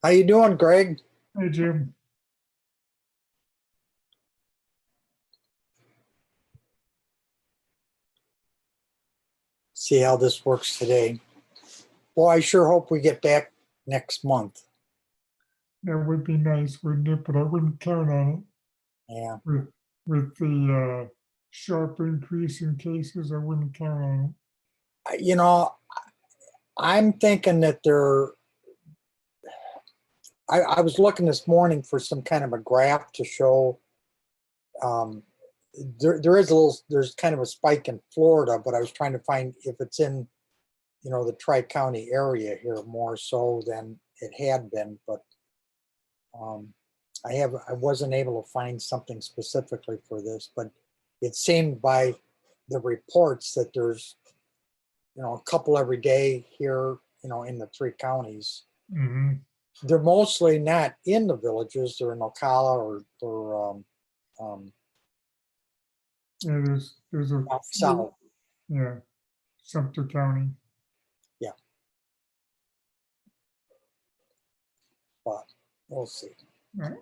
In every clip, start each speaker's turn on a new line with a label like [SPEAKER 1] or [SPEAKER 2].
[SPEAKER 1] How you doing, Greg?
[SPEAKER 2] Hey, Jim.
[SPEAKER 1] See how this works today. Well, I sure hope we get back next month.
[SPEAKER 2] That would be nice, wouldn't it? But I wouldn't count on
[SPEAKER 1] Yeah.
[SPEAKER 2] it with the sharp increase in cases. I wouldn't count on
[SPEAKER 1] You know, I'm thinking that I was looking this morning for some kind of a graph to show um, there's kind of a spike in Florida, but I was trying to find if it's in, the Tri-County area here more so than it had been, but um, I wasn't able to find something specifically for this, but it seemed by the reports that there's, a couple every day here, in the three counties.
[SPEAKER 2] it. Mm-hmm.
[SPEAKER 1] They're mostly not in the villages. They're in Ocala or
[SPEAKER 2] Yeah, there's a
[SPEAKER 1] south.
[SPEAKER 2] yeah, Sumter County.
[SPEAKER 1] Yeah. But we'll see.
[SPEAKER 2] Right.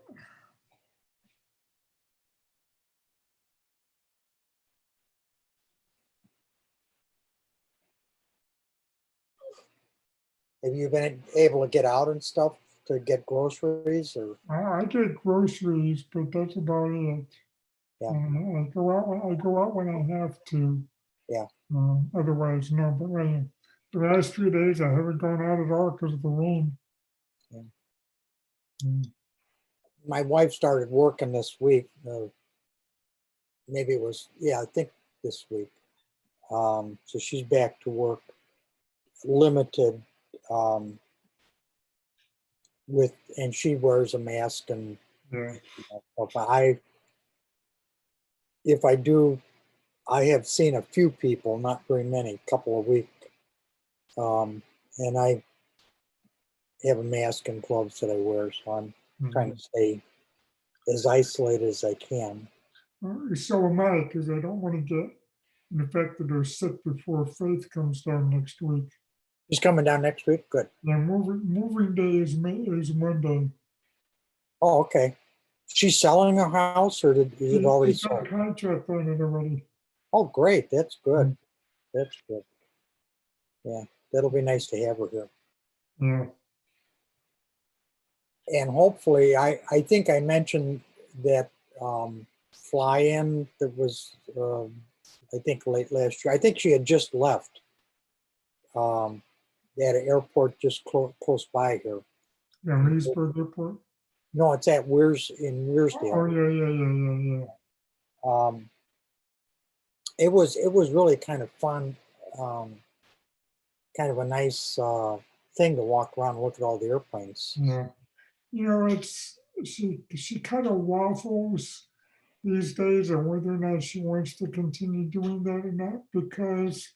[SPEAKER 1] Have you been able to get out and stuff to get groceries or?
[SPEAKER 2] I get groceries, but that's about it.
[SPEAKER 1] Yeah.
[SPEAKER 2] I go out when I have to.
[SPEAKER 1] Yeah.
[SPEAKER 2] Otherwise, no. But the last 3 days, I haven't gone out at all because of the rain.
[SPEAKER 1] Yeah.
[SPEAKER 2] Mm.
[SPEAKER 1] My wife started working this week. Maybe it was, I think this week. So she's back to work limited and she wears a mask and
[SPEAKER 2] Yeah.
[SPEAKER 1] if I do, I have seen a few people, not very many, couple of weeks. And I have a mask and gloves that I wear, so I'm trying to stay as isolated as I can.
[SPEAKER 2] So am I, because I don't want to get infected or sick before Faith comes down next week.
[SPEAKER 1] She's coming down next week? Good.
[SPEAKER 2] Now, moving day is Monday.
[SPEAKER 1] Oh, okay. She's selling her house or is it already
[SPEAKER 2] She's got
[SPEAKER 1] sold?
[SPEAKER 2] a contract on it already.
[SPEAKER 1] Oh, great. That's good. That's good. Yeah, that'll be nice to have her here.
[SPEAKER 2] Yeah.
[SPEAKER 1] And hopefully, I think I mentioned that fly-in that was, I think, late last year. I think she had just left. They had an airport just close by here.
[SPEAKER 2] Yeah, Leesburg Airport.
[SPEAKER 1] No, it's at in Weirsdale.
[SPEAKER 2] Oh, yeah.
[SPEAKER 1] It was really kind of fun, kind of a nice thing to walk around and look at all the airplanes.
[SPEAKER 2] Yeah. It's she kind of waffles these days on whether or not she wants to continue doing that or not, because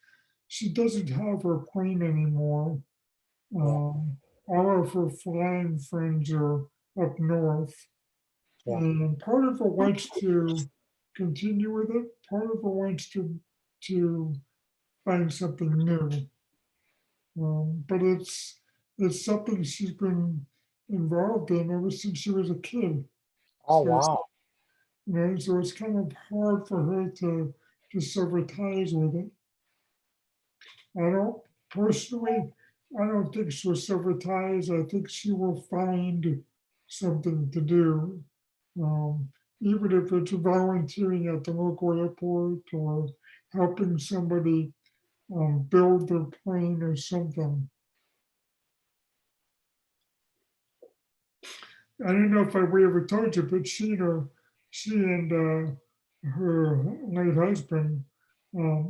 [SPEAKER 2] she doesn't have her plane anymore. All of her flying friends are up north.
[SPEAKER 1] Yeah.
[SPEAKER 2] And part of her wants to continue with it, part of her wants to find something new. But it's something she's been involved in ever since she was a kid.
[SPEAKER 1] Oh,
[SPEAKER 2] So,
[SPEAKER 1] wow.
[SPEAKER 2] so it's kind of hard for her to sever ties with it. I don't personally, I don't think she'll sever ties. I think she will find something to do. Even if it's volunteering at the local airport or helping somebody build their plane or something. I don't know if we ever told you, but she and her late husband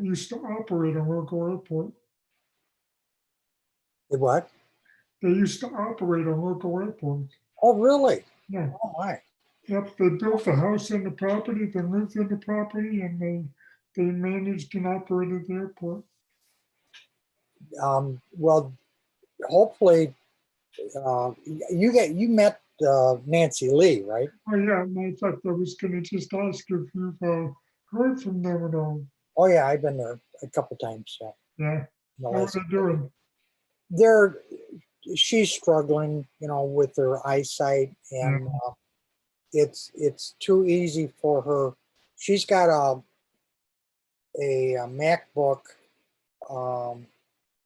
[SPEAKER 2] used to operate a local airport.
[SPEAKER 1] The what?
[SPEAKER 2] They used to operate a local airport.
[SPEAKER 1] Oh, really?
[SPEAKER 2] Yeah.
[SPEAKER 1] Oh, my.
[SPEAKER 2] Yep, they built the house on the property, they lived in the property, and they managed and operated the airport.
[SPEAKER 1] Well, hopefully, you met Nancy Lee, right?
[SPEAKER 2] Oh yeah, and I thought I was going to just ask if you've heard from them at all.
[SPEAKER 1] Oh, yeah, I've been there a couple times. So.
[SPEAKER 2] Yeah.
[SPEAKER 1] No,
[SPEAKER 2] How are they doing?
[SPEAKER 1] she's struggling, with her eyesight,
[SPEAKER 2] Yeah.
[SPEAKER 1] and it's too easy for her. She's got a MacBook, um,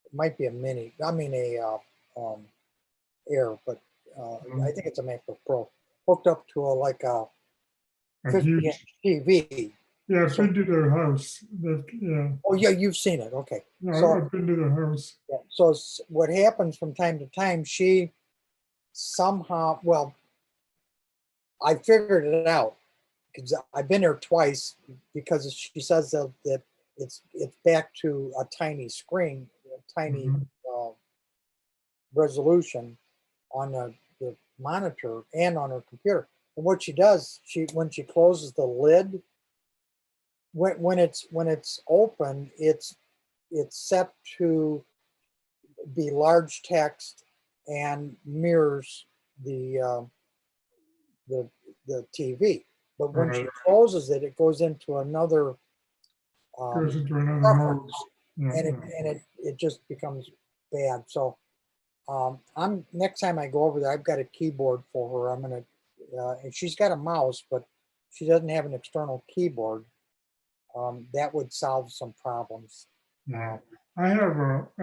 [SPEAKER 1] it might be a mini. I mean Air, but I think it's a MacBook Pro, hooked up to like a
[SPEAKER 2] A
[SPEAKER 1] 50-inch
[SPEAKER 2] huge,
[SPEAKER 1] TV.
[SPEAKER 2] yeah, I've
[SPEAKER 1] So,
[SPEAKER 2] been to their house. Yeah,
[SPEAKER 1] oh yeah, you've seen it. Okay.
[SPEAKER 2] yeah,
[SPEAKER 1] So,
[SPEAKER 2] I've been to their house.
[SPEAKER 1] yeah, so what happens from time to time, she somehow, well, I figured it out because I've been there twice because she says that it's back to a tiny screen, a tiny
[SPEAKER 2] Mhm.
[SPEAKER 1] uh, resolution on the monitor and on her computer. And what she does, when she closes the lid, when it's open, it's set to be large text and mirrors the the the TV. But when
[SPEAKER 2] Right,
[SPEAKER 1] she closes it, it goes into another
[SPEAKER 2] goes into another
[SPEAKER 1] preference,
[SPEAKER 2] mode. Yeah,
[SPEAKER 1] and it
[SPEAKER 2] yeah.
[SPEAKER 1] and it it just becomes bad. So I'm next time I go over there, I've got a keyboard for her. I'm gonna, and she's got a mouse, but she doesn't have an external keyboard. That would solve some problems.
[SPEAKER 2] Yeah.
[SPEAKER 1] Uh,
[SPEAKER 2] I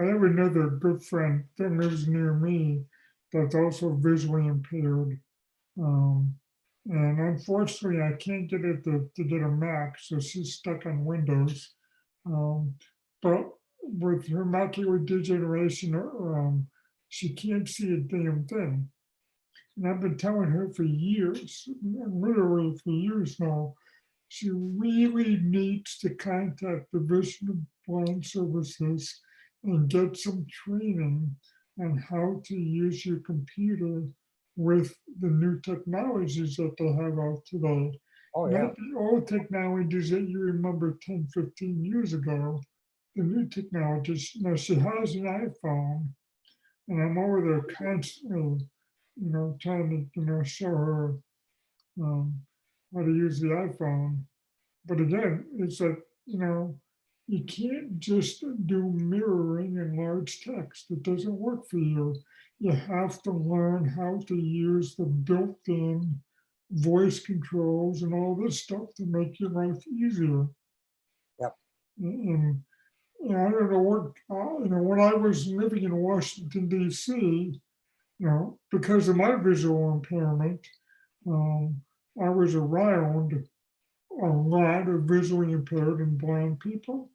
[SPEAKER 2] have another good friend that lives near me that's also visually impaired. Um, and unfortunately, I can't get it to get a Mac, so she's stuck on Windows. Um, but with her macular degeneration, she can't see a damn thing. And I've been telling her for years, literally for years now, she really needs to contact the Vision and Blind Services and get some training on how to use your computer with the new technologies that they have out today.
[SPEAKER 1] oh yeah,
[SPEAKER 2] Not the old technologies that you remember 10, 15 years ago, the new technologies. Now she has an iPhone, and I'm over there constantly, trying to, show her how to use the iPhone. But again, it's like, you can't just do mirroring in large text. It doesn't work for you. You have to learn how to use the built-in voice controls and all this stuff to make your life easier.
[SPEAKER 1] yep,
[SPEAKER 2] And I don't know what, when I was living in Washington, D.C., because of my visual impairment, um, I was around a lot of visually impaired and blind people,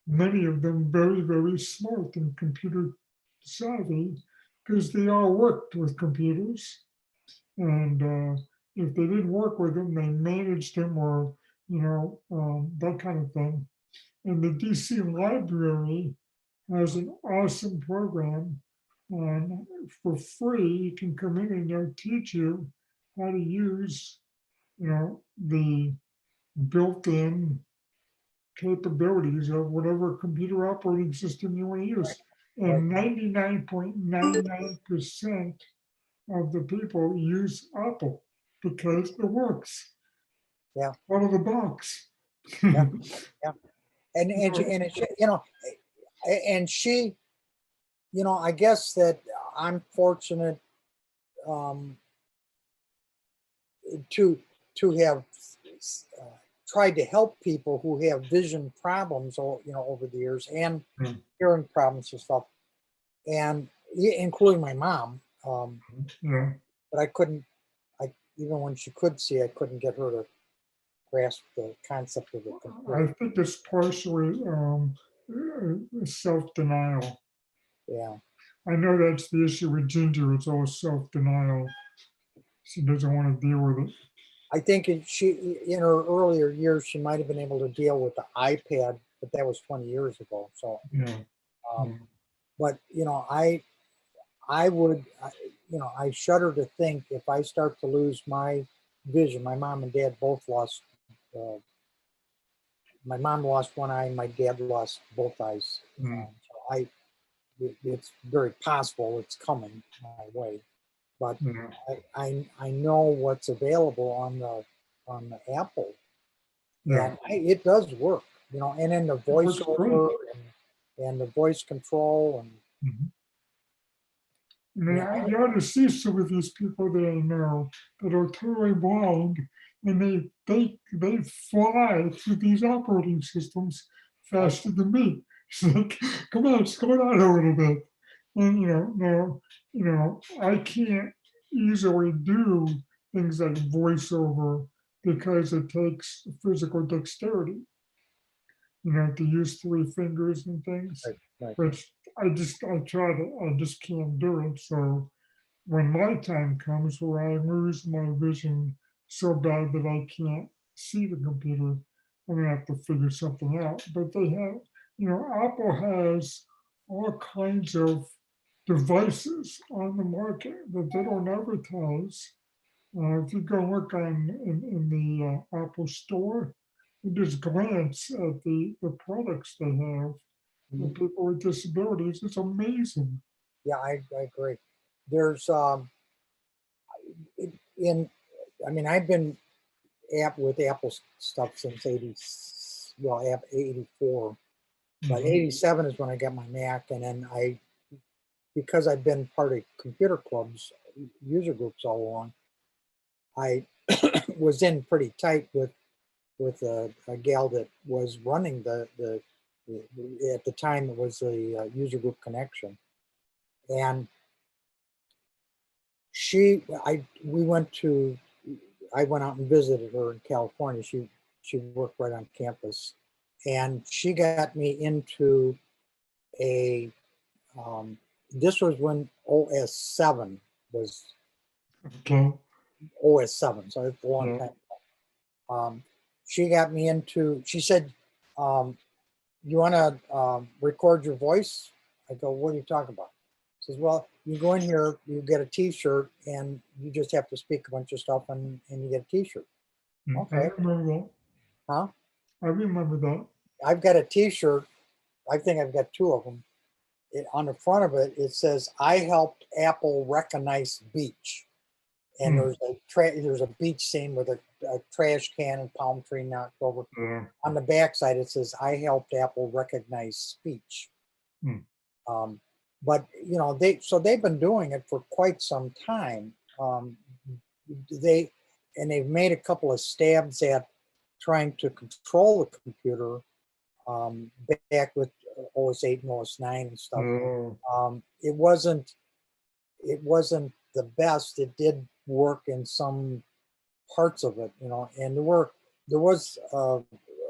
[SPEAKER 2] many of them very, very smart and computer savvy, because they all worked with computers. And if they didn't work with them, they managed them or, that kind of thing. And the DC Library has an awesome program on for free. You can come in and they'll teach you how to use, the built-in capabilities of whatever computer operating system you want to use.
[SPEAKER 1] right,
[SPEAKER 2] And 99.99% of the people use Apple because it works
[SPEAKER 1] yeah,
[SPEAKER 2] out of the box.
[SPEAKER 1] yeah, yeah. And
[SPEAKER 2] So,
[SPEAKER 1] and and she, I guess that I'm fortunate um, to have uh, tried to help people who have vision problems, over the years, and
[SPEAKER 2] yeah,
[SPEAKER 1] hearing problems and stuff, and including my mom.
[SPEAKER 2] yeah.
[SPEAKER 1] But I couldn't. I even when she could see, I couldn't get her to grasp the concept of the
[SPEAKER 2] I
[SPEAKER 1] computer.
[SPEAKER 2] think it's partially self-denial.
[SPEAKER 1] Yeah,
[SPEAKER 2] I know that's the issue with Ginger. It's all self-denial. She doesn't want to deal with it.
[SPEAKER 1] I think she in her earlier years she might have been able to deal with the iPad, but that was 20 years ago. So,
[SPEAKER 2] Yeah,
[SPEAKER 1] um,
[SPEAKER 2] yeah,
[SPEAKER 1] but I would, I shudder to think if I start to lose my vision. My mom and dad both lost. Uh, my mom lost one eye, and my dad lost both eyes.
[SPEAKER 2] mm,
[SPEAKER 1] So it's very possible it's coming my way. But
[SPEAKER 2] yeah.
[SPEAKER 1] I know what's available on the Apple,
[SPEAKER 2] Yeah,
[SPEAKER 1] and it does work. And then the
[SPEAKER 2] it works great.
[SPEAKER 1] voiceover and the voice control, and
[SPEAKER 2] Mhm. I mean,
[SPEAKER 1] Yeah,
[SPEAKER 2] you ought to see some of these people that I know that are totally blind, and they fly through these operating systems
[SPEAKER 1] I,
[SPEAKER 2] faster than me. It's like, come on, slow down a little bit. And now, I can't easily do things like voiceover because it takes physical dexterity, to use three fingers and things,
[SPEAKER 1] right, right.
[SPEAKER 2] which I just can't do it. So when my time comes where I lose my vision so bad that I can't see the computer, I'm gonna have to figure something out. But they have, Apple has all kinds of devices on the market that they don't advertise. If you go look in the Apple store, you just glance at the products they have for
[SPEAKER 1] Mhm.
[SPEAKER 2] people with disabilities. It's amazing.
[SPEAKER 1] Yeah, I agree. There's in, I mean, I've been with Apple stuff since 80, well, 84, but
[SPEAKER 2] Mhm.
[SPEAKER 1] 87 is when I got my Mac, and then because I've been part of computer clubs, user groups all along, I was in pretty tight with a gal that was running at the time it was the user group connection, and we went to, I went out and visited her in California. She worked right on campus, and she got me into a this was when OS 7 was
[SPEAKER 2] Okay.
[SPEAKER 1] OS 7, so it's a long
[SPEAKER 2] Yeah.
[SPEAKER 1] time. She got me into, she said, um, you want to record your voice? I go, what are you talking about? She says, well, you go in here, you get a t-shirt, and you just have to speak a bunch of stuff, and you get a t-shirt.
[SPEAKER 2] I
[SPEAKER 1] Okay.
[SPEAKER 2] remember that.
[SPEAKER 1] Huh?
[SPEAKER 2] I remember that.
[SPEAKER 1] I've got a t-shirt. I think I've got two of them. On the front of it, it says, I helped Apple recognize beach. And
[SPEAKER 2] Hmm.
[SPEAKER 1] there's a beach scene with a trash can and palm tree knocked over.
[SPEAKER 2] Yeah.
[SPEAKER 1] On the backside, it says, I helped Apple recognize speech.
[SPEAKER 2] Hmm.
[SPEAKER 1] Um, but they've been doing it for quite some time. They and they've made a couple of stabs at trying to control the computer back with OS 8 and OS 9 and stuff.
[SPEAKER 2] Yeah.
[SPEAKER 1] It wasn't the best. It did work in some parts of it, and there was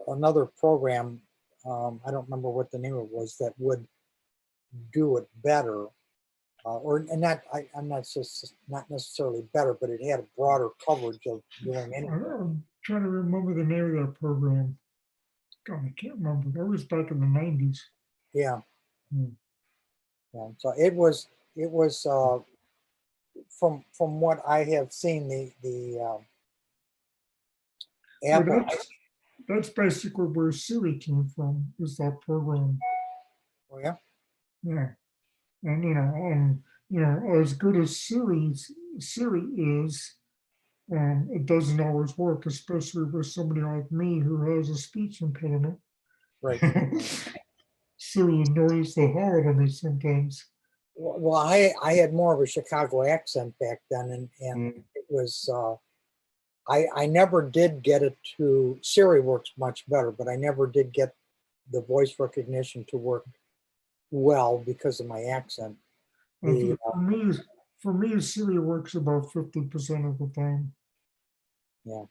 [SPEAKER 1] another program. I don't remember what the name of it was that would do it better, or and not. I'm not just not necessarily better, but it had a broader coverage of doing anything.
[SPEAKER 2] I'm trying to remember the name of that program. God, I can't remember. That was back in the 90s.
[SPEAKER 1] Yeah,
[SPEAKER 2] Hmm.
[SPEAKER 1] yeah. So it was from what I have seen the
[SPEAKER 2] Well,
[SPEAKER 1] Apple.
[SPEAKER 2] that's basically where Siri came from, is that program.
[SPEAKER 1] Oh yeah,
[SPEAKER 2] Yeah. And as good as Siri is, it doesn't always work, especially with somebody like me who has a speech impediment.
[SPEAKER 1] right.
[SPEAKER 2] Siri annoys the hell out of me sometimes.
[SPEAKER 1] Well, I had more of a Chicago accent back then, and
[SPEAKER 2] Mm.
[SPEAKER 1] it was I never did get it to Siri works much better, but I never did get the voice recognition to work well because of my accent.
[SPEAKER 2] I
[SPEAKER 1] The
[SPEAKER 2] think for me, Siri works about 50% of the time.
[SPEAKER 1] Yeah,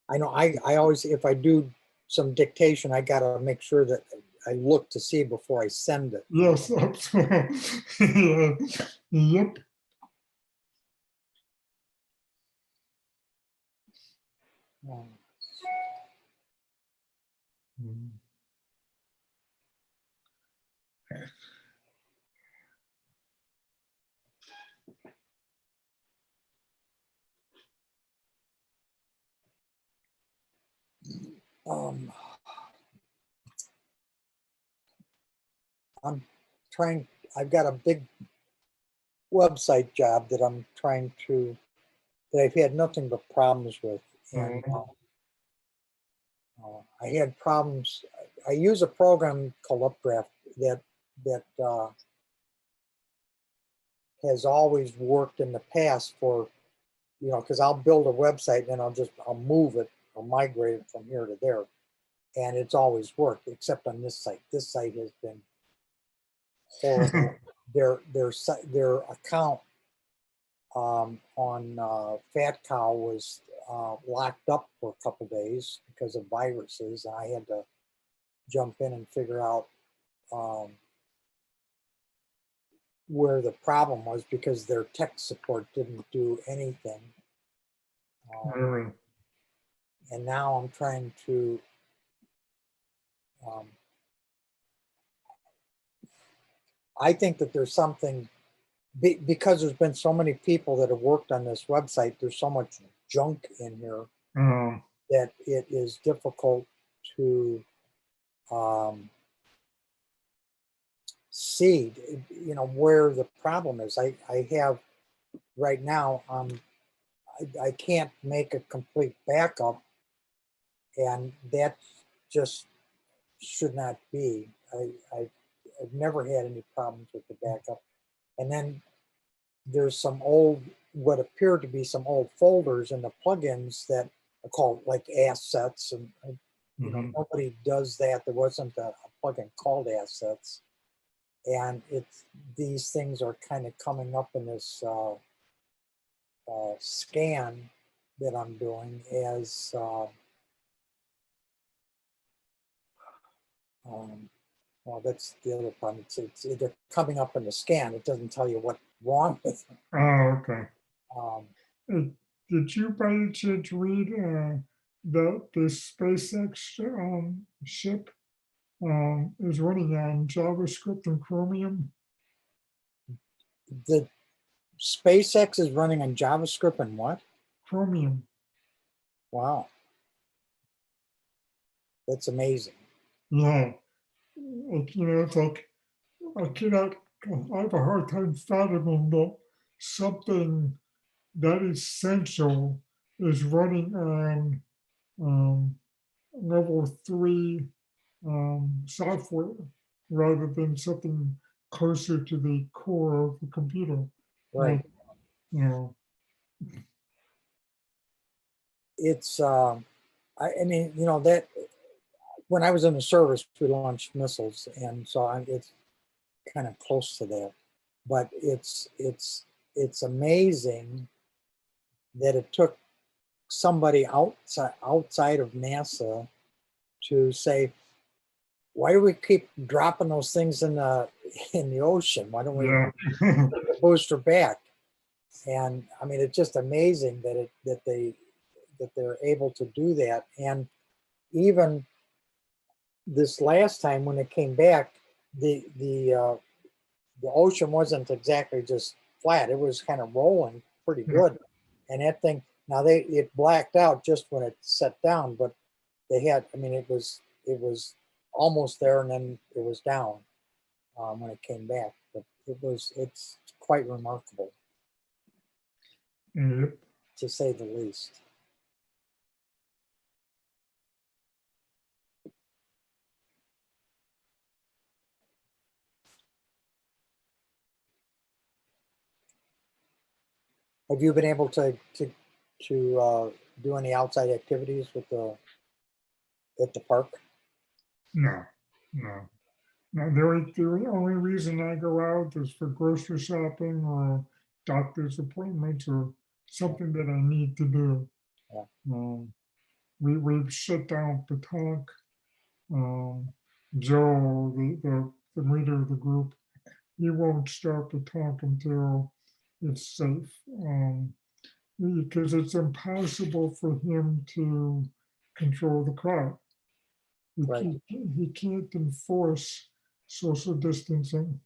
[SPEAKER 1] I know I always, if I do some dictation, I gotta make sure that I look to see before I send it.
[SPEAKER 2] Yes, absolutely. Yeah. Yep. Mm.
[SPEAKER 1] Um, I'm trying. I've got a big website job that I've had nothing but problems with, and I had problems. I use a program called Updraft that has always worked in the past for, you know, because I'll build a website and then I'll move it or migrate it from here to there. And it's always worked, except on this site. This site has been horrible. Their account on Fat Cow was locked up for a couple days because of viruses. And I had to jump in and figure out where the problem was, because their tech support didn't do anything.
[SPEAKER 2] Really?
[SPEAKER 1] And now I'm trying to I think that there's something, because there's been so many people that have worked on this website, there's so much junk in here that it is difficult to see, you know, where the problem is. I have right now, I can't make a complete backup, and that just should not be. I've never had any problems with the backup. And then there's some old, what appear to be some old folders in the plugins that are called like assets, and you know, nobody does that. There wasn't a plugin called assets, and these things are kind of coming up in this scan that I'm doing as well, that's the other problem. They're coming up in the scan. It doesn't tell you what's wrong with them.
[SPEAKER 2] Oh, okay.
[SPEAKER 1] Um,
[SPEAKER 2] Did you by any chance read the SpaceX ship is running on JavaScript and Chromium?
[SPEAKER 1] the SpaceX is running on JavaScript and what?
[SPEAKER 2] Chromium.
[SPEAKER 1] Wow. That's amazing.
[SPEAKER 2] Yeah. You know, it's like, I have a hard time fathoming that something that essential is running on level 3 software rather than something closer to the core of the computer.
[SPEAKER 1] Right.
[SPEAKER 2] Like, you know,
[SPEAKER 1] It's, I mean, you know, that when I was in the service, we launched missiles, and so it's kind of close to that. But it's amazing that it took somebody outside of NASA to say, why do we keep dropping those things in the ocean? Why don't we
[SPEAKER 2] yeah.
[SPEAKER 1] bring the booster back? And I mean, it's just amazing that they're able to do that. And even this last time when it came back, the ocean wasn't exactly just flat. It was kind of rolling pretty good. And that thing, now it blacked out just when it set down, but they had, I mean, it was almost there, and then it was down when it came back. But it's quite remarkable,
[SPEAKER 2] Yep.
[SPEAKER 1] to say the least. Have you been able to do any outside activities with at the park?
[SPEAKER 2] No, no. No, the only reason I go out is for grocery shopping or doctor's appointments or something that I need to do.
[SPEAKER 1] Yeah.
[SPEAKER 2] We've shut down Petanque. Joe, the leader of the group, he won't start Petanque until it's safe. Because it's impossible for him to control the crowd.
[SPEAKER 1] Right.
[SPEAKER 2] He can't enforce social distancing.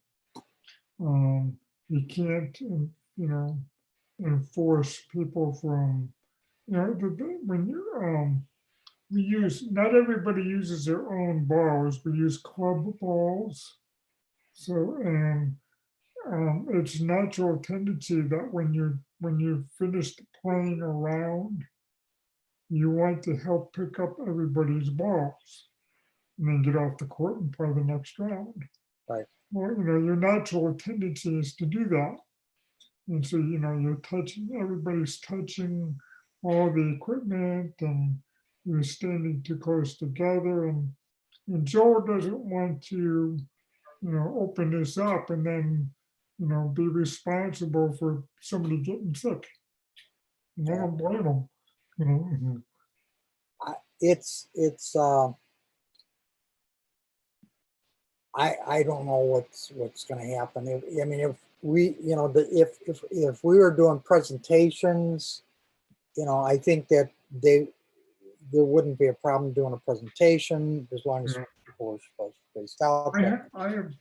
[SPEAKER 2] You can't, you know, enforce people from, you know, when you we use, not everybody uses their own balls. We use club balls. So, and it's natural tendency that when you've finished playing around, you want to help pick up everybody's balls and then get off the court and play the next round.
[SPEAKER 1] Right.
[SPEAKER 2] Well, you know, your natural tendency is to do that. And so, you know, you're touching, everybody's touching all the equipment and you're standing too close together. And Joel doesn't want to, open this up and then, be responsible for somebody getting sick. And I
[SPEAKER 1] Yeah.
[SPEAKER 2] don't blame him, you know.
[SPEAKER 1] It's I don't know what's going to happen. I mean, if we, if we were doing presentations, I think that there wouldn't be a problem doing a presentation as long as
[SPEAKER 2] Yeah.
[SPEAKER 1] people are supposed to be spaced out.
[SPEAKER 2] I,
[SPEAKER 1] But
[SPEAKER 2] ha- I have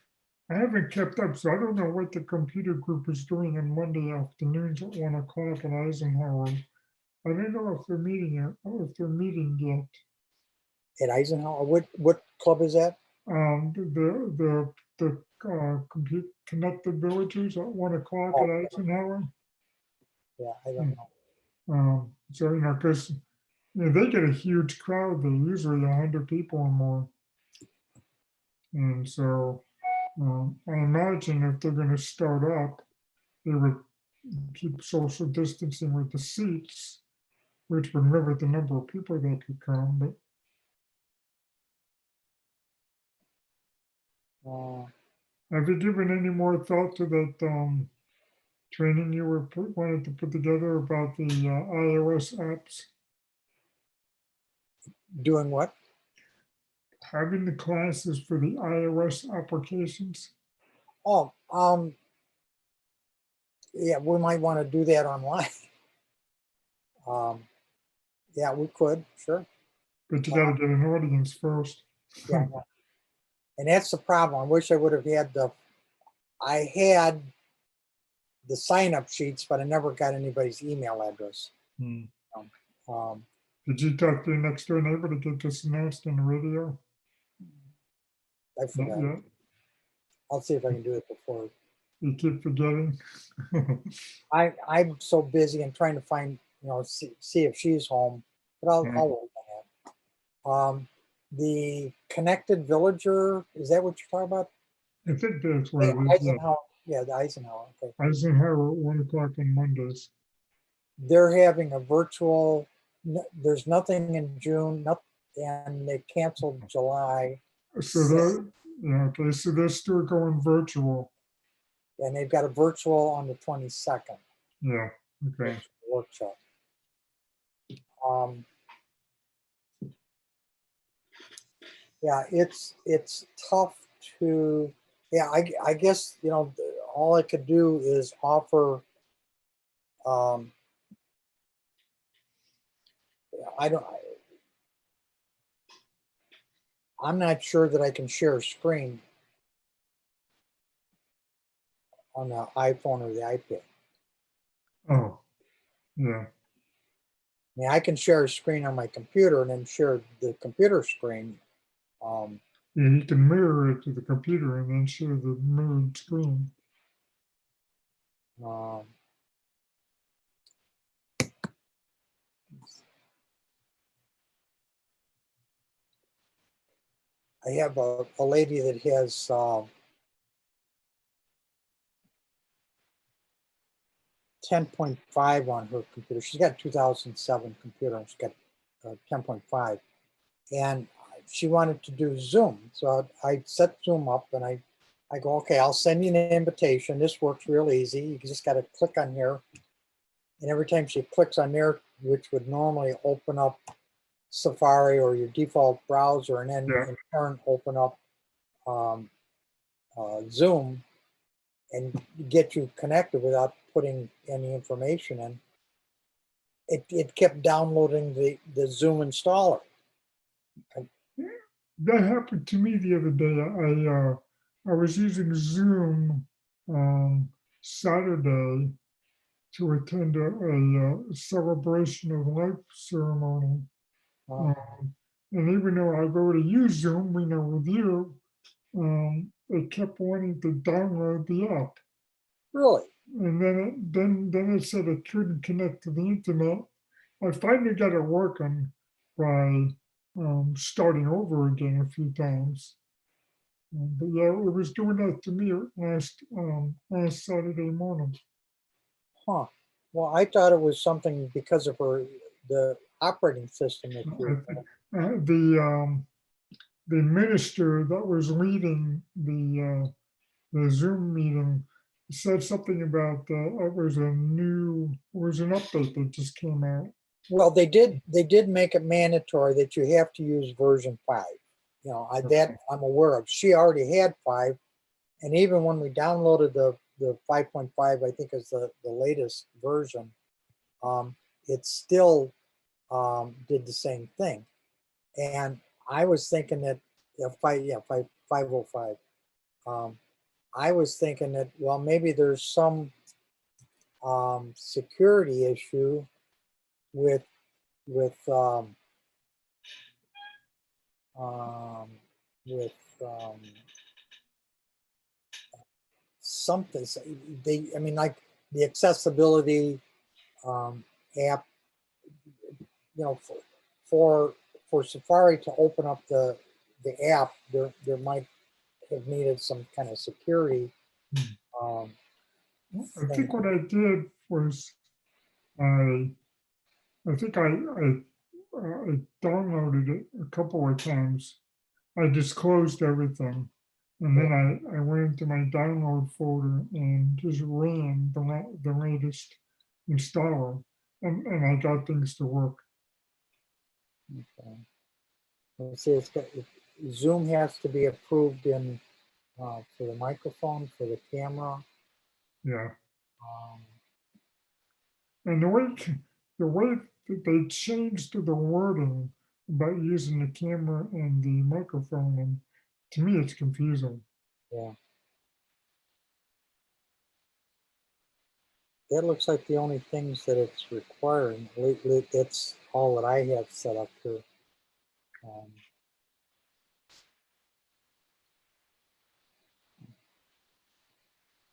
[SPEAKER 2] I haven't kept up, so I don't know what the computer group is doing on Monday afternoons at 1 o'clock at Eisenhower. I don't know if they're meeting yet. If they're meeting yet.
[SPEAKER 1] at Eisenhower, what club is that?
[SPEAKER 2] The compute connected villages at 1 o'clock
[SPEAKER 1] Oh,
[SPEAKER 2] at Eisenhower.
[SPEAKER 1] yeah, I don't
[SPEAKER 2] Hmm.
[SPEAKER 1] know.
[SPEAKER 2] So because they get a huge crowd. They're usually 100 people or more, and so I imagine if they're going to start up, they would keep social distancing with the seats, which would limit the number of people that could come. But
[SPEAKER 1] Uh,
[SPEAKER 2] have you given any more thought to that training you wanted to put together about the iOS apps?
[SPEAKER 1] doing what?
[SPEAKER 2] Having the classes for the iOS applications?
[SPEAKER 1] Oh, yeah, we might want to do that online. Um, yeah, we could, sure.
[SPEAKER 2] But you got to get an audience first.
[SPEAKER 1] Yeah, I know. And that's the problem. I wish I would have had I had the sign up sheets, but I never got anybody's email address.
[SPEAKER 2] Hmm.
[SPEAKER 1] Um,
[SPEAKER 2] Did you talk to your next door neighbor to get this announced on the radio?
[SPEAKER 1] I
[SPEAKER 2] Not
[SPEAKER 1] forgot.
[SPEAKER 2] yet.
[SPEAKER 1] I'll see if I can do it before.
[SPEAKER 2] You keep forgetting.
[SPEAKER 1] I'm so busy and trying to find, see if she's home, but I'll
[SPEAKER 2] Right.
[SPEAKER 1] work on that. The connected villager, is that what you're talking about?
[SPEAKER 2] I think that's what
[SPEAKER 1] Hey,
[SPEAKER 2] it is. Yeah.
[SPEAKER 1] Eisenhower. Yeah, the Eisenhower. Okay.
[SPEAKER 2] Eisenhower at 1 o'clock on Mondays.
[SPEAKER 1] They're having a virtual. There's nothing in June, and they canceled July,
[SPEAKER 2] So they're, yeah, okay, so they're still going virtual.
[SPEAKER 1] and they've got a virtual on the 22nd
[SPEAKER 2] Yeah, okay.
[SPEAKER 1] workshop. Um, yeah, it's tough to. Yeah, I guess all I could do is offer. Um, I don't. I'm not sure that I can share a screen on the iPhone or the iPad.
[SPEAKER 2] Oh, yeah.
[SPEAKER 1] I mean, I can share a screen on my computer and then share the computer screen. Um,
[SPEAKER 2] Yeah, you can mirror it to the computer and then share the mirrored screen.
[SPEAKER 1] um, I have a lady that has 10.5 on her computer. She's got a 2007 computer and she's got 10.5. And she wanted to do Zoom. So I set Zoom up and I go, okay, I'll send you an invitation. This works real easy. You just got to click on here. And every time she clicks on there, which would normally open up Safari or your default browser, and then
[SPEAKER 2] Yeah.
[SPEAKER 1] in turn open up um, Zoom and get you connected without putting any information in, it kept downloading the Zoom installer.
[SPEAKER 2] That happened to me the other day. I was using Zoom Saturday to attend a celebration of life ceremony.
[SPEAKER 1] Uh,
[SPEAKER 2] And even though I go to use Zoom, with you, it kept wanting to download the app.
[SPEAKER 1] really?
[SPEAKER 2] And then it said it couldn't connect to the internet. I finally got it working by starting over again a few times. But yeah, it was doing that to me last Saturday morning.
[SPEAKER 1] Huh. Well, I thought it was something because of the operating system
[SPEAKER 2] I
[SPEAKER 1] issue.
[SPEAKER 2] think, the minister that was leading the Zoom meeting said something about, it was an update that just came out.
[SPEAKER 1] Well, they did make it mandatory that you have to use version 5. You know, that I'm aware of. She already had 5, and even when we downloaded the 5.5, I think is the latest version, it still did the same thing. And I was thinking that, yeah, 505. I was thinking that, well, maybe there's some security issue with with um, um, with something. I mean, like the accessibility um, app, you know, for Safari to open up the app, there might have needed some kind of security um,
[SPEAKER 2] I
[SPEAKER 1] thing.
[SPEAKER 2] think what I did was I I think I downloaded it a couple of times. I just closed everything, and then I went into my download folder and just ran the latest installer, and I got things to work.
[SPEAKER 1] Okay. Let's see, Zoom has to be approved in for the microphone, for the camera.
[SPEAKER 2] Yeah,
[SPEAKER 1] Um,
[SPEAKER 2] and the way that they changed the wording about using the camera and the microphone, and to me, it's confusing.
[SPEAKER 1] yeah, that looks like the only things that it's requiring. That's all that I have set up here. Um,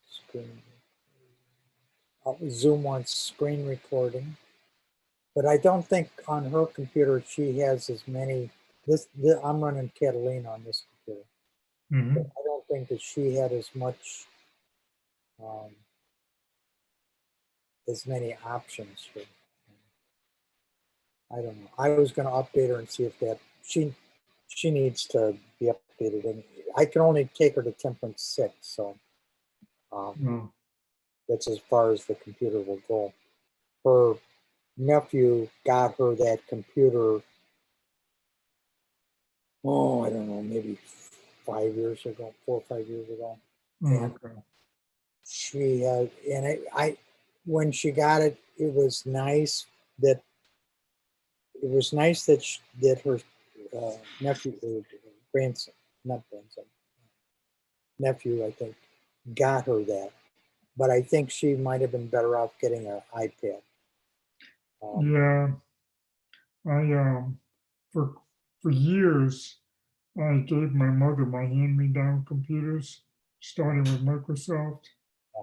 [SPEAKER 1] screen. Zoom wants screen recording, but I don't think on her computer she has as many. I'm running Catalina on this computer. But
[SPEAKER 2] Mhm.
[SPEAKER 1] I don't think that she had um, as many options for. I don't know. I was going to update her and see if she needs to be updated. And I can only take her to 10.6, so
[SPEAKER 2] No.
[SPEAKER 1] that's as far as the computer will go. Her nephew got her that computer. Oh, I don't know, maybe 5 years ago, 4 or 5 years ago,
[SPEAKER 2] Oh,
[SPEAKER 1] and
[SPEAKER 2] okay.
[SPEAKER 1] she had, and I when she got it, it was nice that that her nephew, grandson, not grandson, nephew, I think, got her that. But I think she might have been better off getting an iPad. Um,
[SPEAKER 2] Yeah, I for years I gave my mother my hand-me-down computers, starting with Microsoft,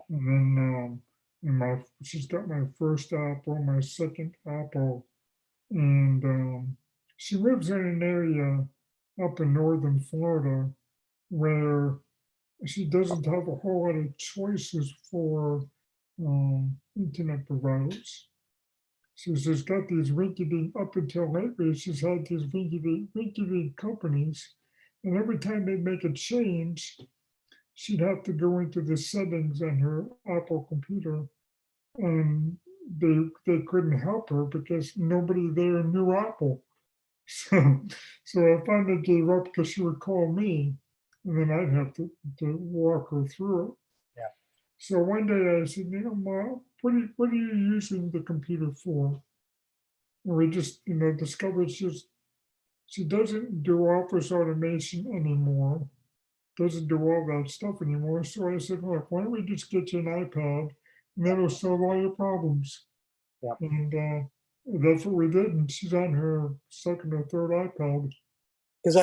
[SPEAKER 2] and then and she's got my first Apple, my second Apple, and she lives in an area up in northern Florida where she doesn't have a whole lot of choices for internet providers. So she's got these rinky-dink, up until lately, she's had these rinky-dink companies, and every time they make a change, she'd have to go into the settings on her Apple computer, and they couldn't help her because nobody there knew Apple. So so I finally gave up because she would call me, and then I'd have to walk her through it.
[SPEAKER 1] yeah,
[SPEAKER 2] So one day I said, Mom, what are you using the computer for? And we just, discovered she doesn't do office automation anymore, doesn't do all that stuff anymore. So I said, look, why don't we just get you an iPad, and that'll solve all your problems.
[SPEAKER 1] yeah.
[SPEAKER 2] And that's what we did. And she's on her second or third iPad.
[SPEAKER 1] Because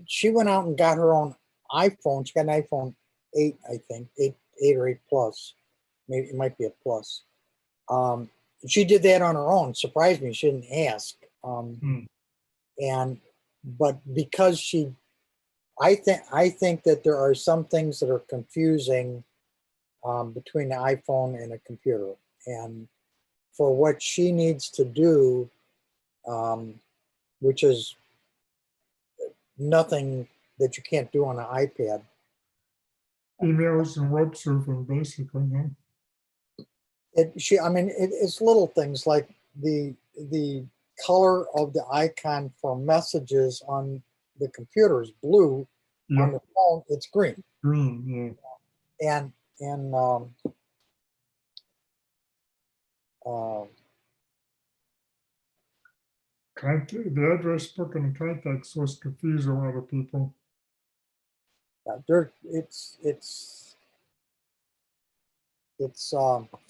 [SPEAKER 1] she went out and got her own iPhone. She got an iPhone 8, I think, 8 or 8 plus. Maybe it might be a plus. Um, she did that on her own. Surprised me. She didn't ask.
[SPEAKER 2] Hmm.
[SPEAKER 1] And but because I think that there are some things that are confusing between the iPhone and a computer. And for what she needs to do, which is nothing that you can't do on an iPad.
[SPEAKER 2] Emails and web surfing, basically, huh?
[SPEAKER 1] I mean, it's little things like the color of the icon for messages on the computer is blue. On
[SPEAKER 2] Yeah,
[SPEAKER 1] the phone, it's green.
[SPEAKER 2] green,
[SPEAKER 1] And uh,
[SPEAKER 2] the address book and the contact source confuse a lot of people.
[SPEAKER 1] there,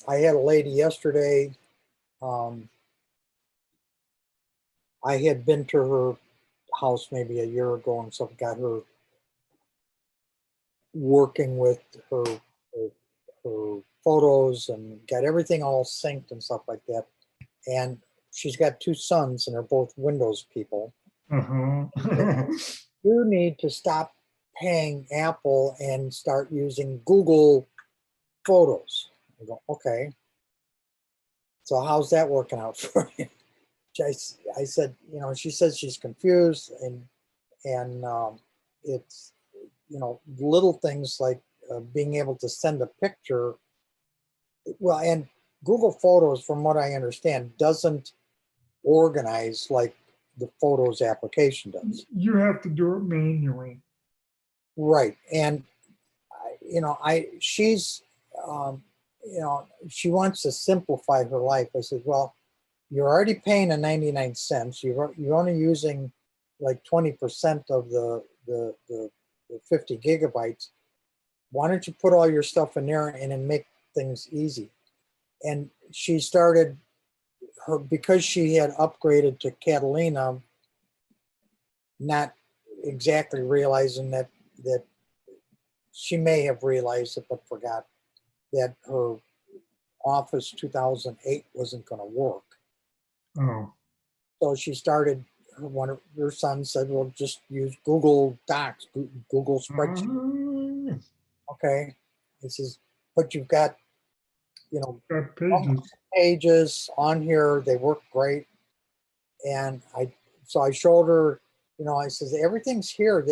[SPEAKER 1] I had a lady yesterday. Um, I had been to her house maybe a year ago and stuff, got her working with her, her photos and got everything all synced and stuff like that. And she's got two sons and they're both Windows people.
[SPEAKER 2] Uh-huh.
[SPEAKER 1] You need to stop paying Apple and start using Google Photos. I go, okay. So how's that working out for you? I said, you know, she says she's confused and it's, you know, little things like being able to send a picture. Well, and Google Photos, from what I understand, doesn't organize like the Photos application does.
[SPEAKER 2] You have to do it manually.
[SPEAKER 1] Right. And, you know, she's, you know, she wants to simplify her life. I said, well, you're already paying a 99 cents. You're only using like 20% of the 50 gigabytes. Why don't you put all your stuff in there and then make things easy? And she started her, because she had upgraded to Catalina, not exactly realizing that she may have realized it, but forgot that her Office 2008 wasn't going to work.
[SPEAKER 2] Oh,
[SPEAKER 1] So she started, one of her sons said, well, just use Google Docs, Google Spreadsheet. Okay. He says, but you've got, you know,
[SPEAKER 2] got pages.
[SPEAKER 1] pages on here. They work great. And so I showed her, you know, I says, everything's here.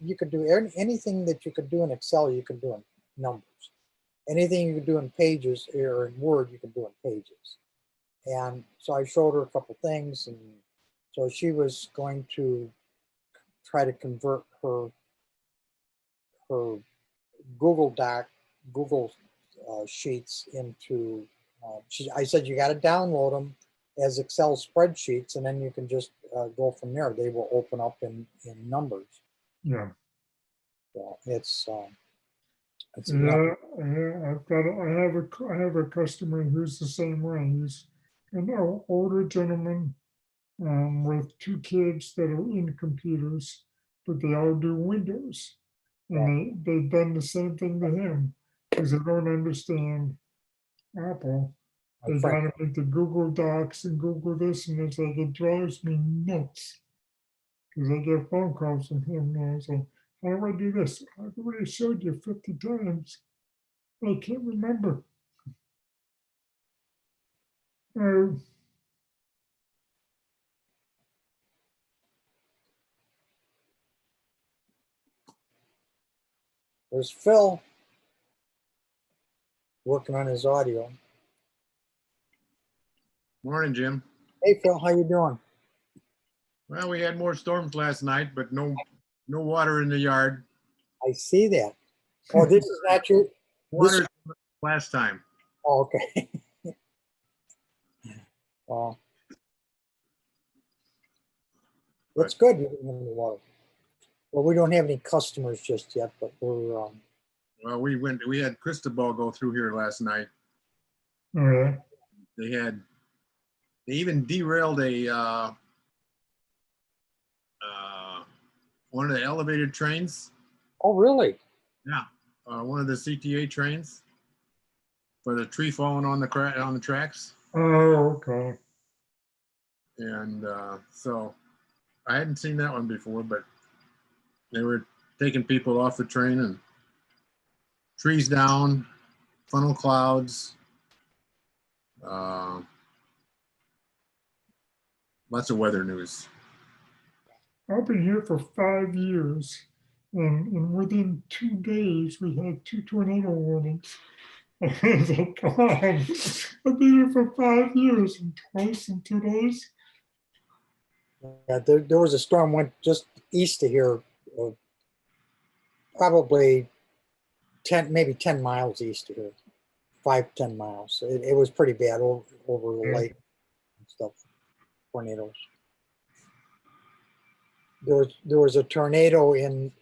[SPEAKER 1] You could do anything that you could do in Excel, you can do in numbers. Anything you can do in pages or in Word, you can do in pages. And so I showed her a couple things. And so she was going to try to convert her Google Sheets into, I said, you got to download them as Excel spreadsheets, and then you can just go from there. They will open up in numbers.
[SPEAKER 2] Yeah.
[SPEAKER 1] So it's
[SPEAKER 2] Yeah, I have a customer who's the same way. He's an older gentleman with two kids that are in computers, but they all do Windows. And they've done the same thing to him because they don't understand Apple. They got him into Google Docs and Google this, and it's like, it drives me nuts because I get phone calls from him now. So, how do I do this? I've already showed you 50 times. I can't remember. Uh,
[SPEAKER 1] There's Phil working on his audio.
[SPEAKER 3] Morning, Jim.
[SPEAKER 1] Hey, Phil, how you doing?
[SPEAKER 3] Well, we had more storms last night, but no water in the yard.
[SPEAKER 1] I see that. Oh, this is not your.
[SPEAKER 3] Water last time.
[SPEAKER 1] Oh, okay. Well, that's good. You didn't have any water. Well, we don't have any customers just yet, but we're.
[SPEAKER 3] Well, we had Cristobal go through here last night.
[SPEAKER 2] oh, yeah.
[SPEAKER 3] They even derailed one of the elevated trains.
[SPEAKER 1] Oh, really?
[SPEAKER 3] Yeah, one of the CTA trains for the tree falling on the tracks.
[SPEAKER 2] Oh, okay.
[SPEAKER 3] And so I hadn't seen that one before, but they were taking people off the train and trees down, funnel clouds. Uh, Lots of weather news.
[SPEAKER 2] I've been here for 5 years, and within 2 days, we had 2 tornado warnings. I was like, come on, I've been here for 5 years and twice in 2 days.
[SPEAKER 1] Yeah, there was a storm went just east of here, uh, probably 10, maybe 10 miles east of here, 5, 10 miles. It was pretty bad over the
[SPEAKER 2] Yeah.
[SPEAKER 1] lake and stuff, tornadoes. There was a tornado in